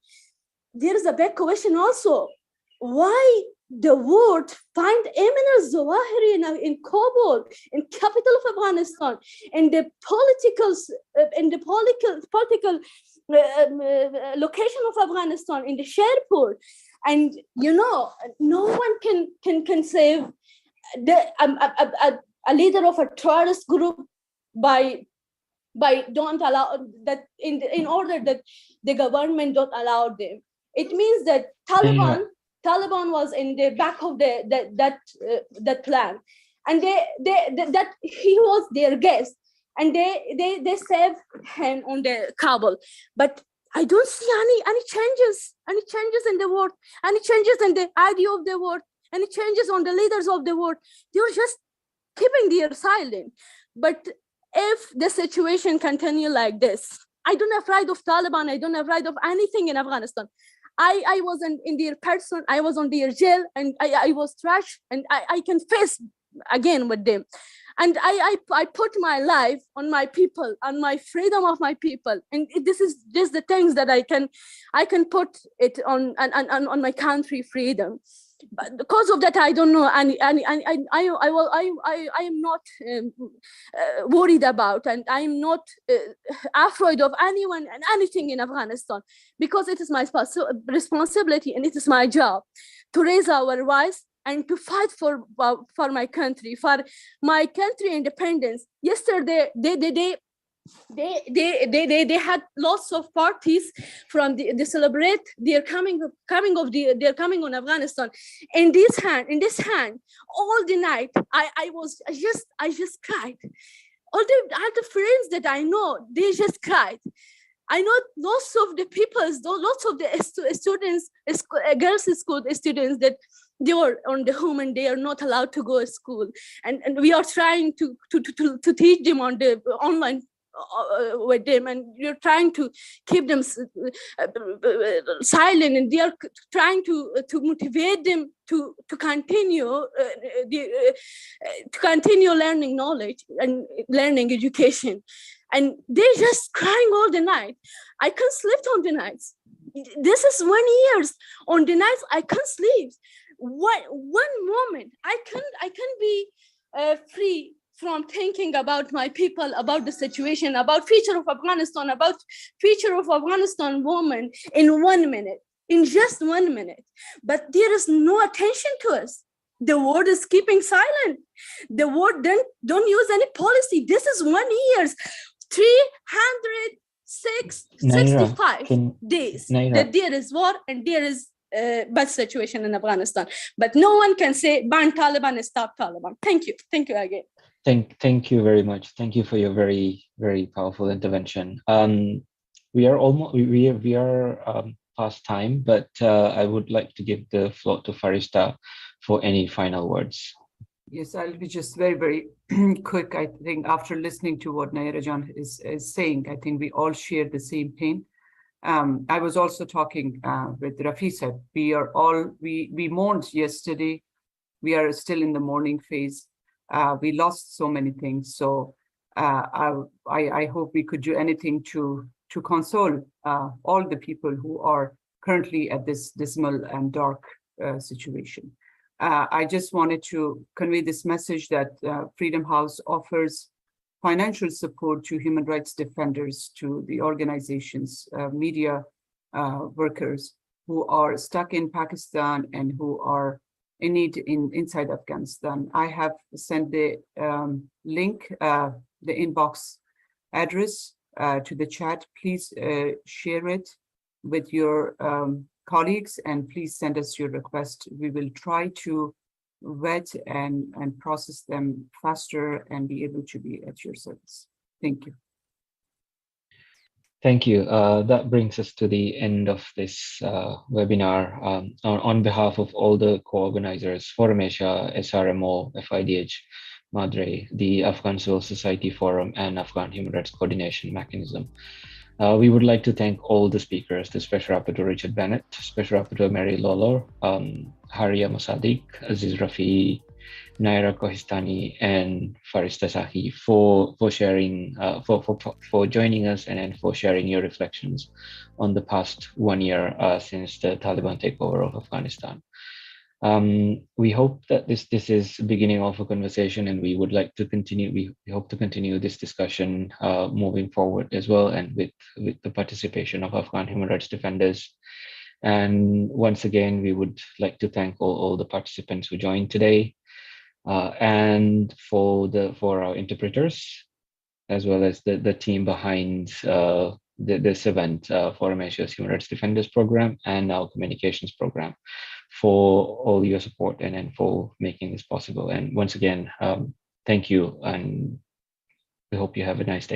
There is a big question also: why the world find Ayman al-Zawahiri in Kabul, in capital of Afghanistan, in the political location of Afghanistan, in the Sherpur, and no one can save a leader of a terrorist group by don't allow that in order that the government don't allow them. It means that Taliban was in the back of that plan, and that he was their guest, and they saved him on the Kabul. But I don't see any changes in the world, any changes in the idea of the world, any changes on the leaders of the world. They're just keeping their silent. But if the situation continue like this, I don't afraid of Taliban. I don't afraid of anything in Afghanistan. I was in their person. I was on their jail, and I was trashed, and I can face again with them. And I put my life on my people, on my freedom of my people, and this is just the things that I can put it on my country freedom. But because of that, I don't know, and I am not worried about, and I am not afraid of anyone and anything in Afghanistan, because it is my responsibility and it is my job to raise our voice and to fight for my country independence. Yesterday, they had lots of parties from they celebrate their coming on Afghanistan. In this hand, all the night, I just cried. All the friends that I know, they just cried. I know lots of the lots of the students, girls' school students, that they were on the home and they are not allowed to go to school, and we are trying to teach them on the online with them, and you're trying to keep them silent, and they are trying to motivate them to continue learning knowledge and learning education, and they just crying all the night. I can't sleep on the nights. This is 1 year on the nights I can't sleep. One moment I can be free from thinking about my people, about the situation, about future of Afghanistan, about future of Afghanistan women in 1 minute, in just 1 minute. But there is no attention to us. The world is keeping silent. The world don't use any policy. This is 1 year, 365 days that there is war and there is bad situation in Afghanistan. But no one can say ban Taliban, stop Taliban. Thank you again. Thank you very much. Thank you for your very, very powerful intervention. We are past time, but I would like to give the floor to Farishta for any final words. Yes, I'll be just very, very quick. I think after listening to what Nayera Jan is saying, I think we all share the same pain. I was also talking with Rafiee said, we mourned yesterday. We are still in the mourning phase. We lost so many things. So I hope we could do anything to console all the people who are currently at this dismal and dark situation. I just wanted to convey this message that Freedom House offers financial support to human rights defenders, to the organizations, media workers who are stuck in Pakistan and who are in need inside Afghanistan. I have sent the link, the inbox address to the chat. Please share it with your colleagues, and please send us your request. We will try to vet and process them faster and be able to be at your service. Thank you. Thank you. That brings us to the end of this webinar. On behalf of all the co-organizers, Forum Asia, SRMO, FIDH, Madre, the Afghan Civil Society Forum, and Afghan Human Rights Coordination Mechanism. We would like to thank all the speakers, the Special Rapporteur Richard Bennett, Special Rapporteur Mary Lawlor, Horia Mosadiq, Aziz Rafiee, Nayera Kohistani, and Farishta Sakhi for sharing, for joining us and for sharing your reflections on the past 1 year since the Taliban takeover of Afghanistan. We hope that this is the beginning of a conversation, and we would like to continue. We hope to continue this discussion moving forward as well, and with the participation of Afghan human rights defenders. And once again, we would like to thank all the participants who joined today, and for our interpreters, as well as the team behind this event, Forum Asia's Human Rights Defenders Program and our communications program, for all your support and for making this possible. And once again, thank you, and we hope you have a nice day.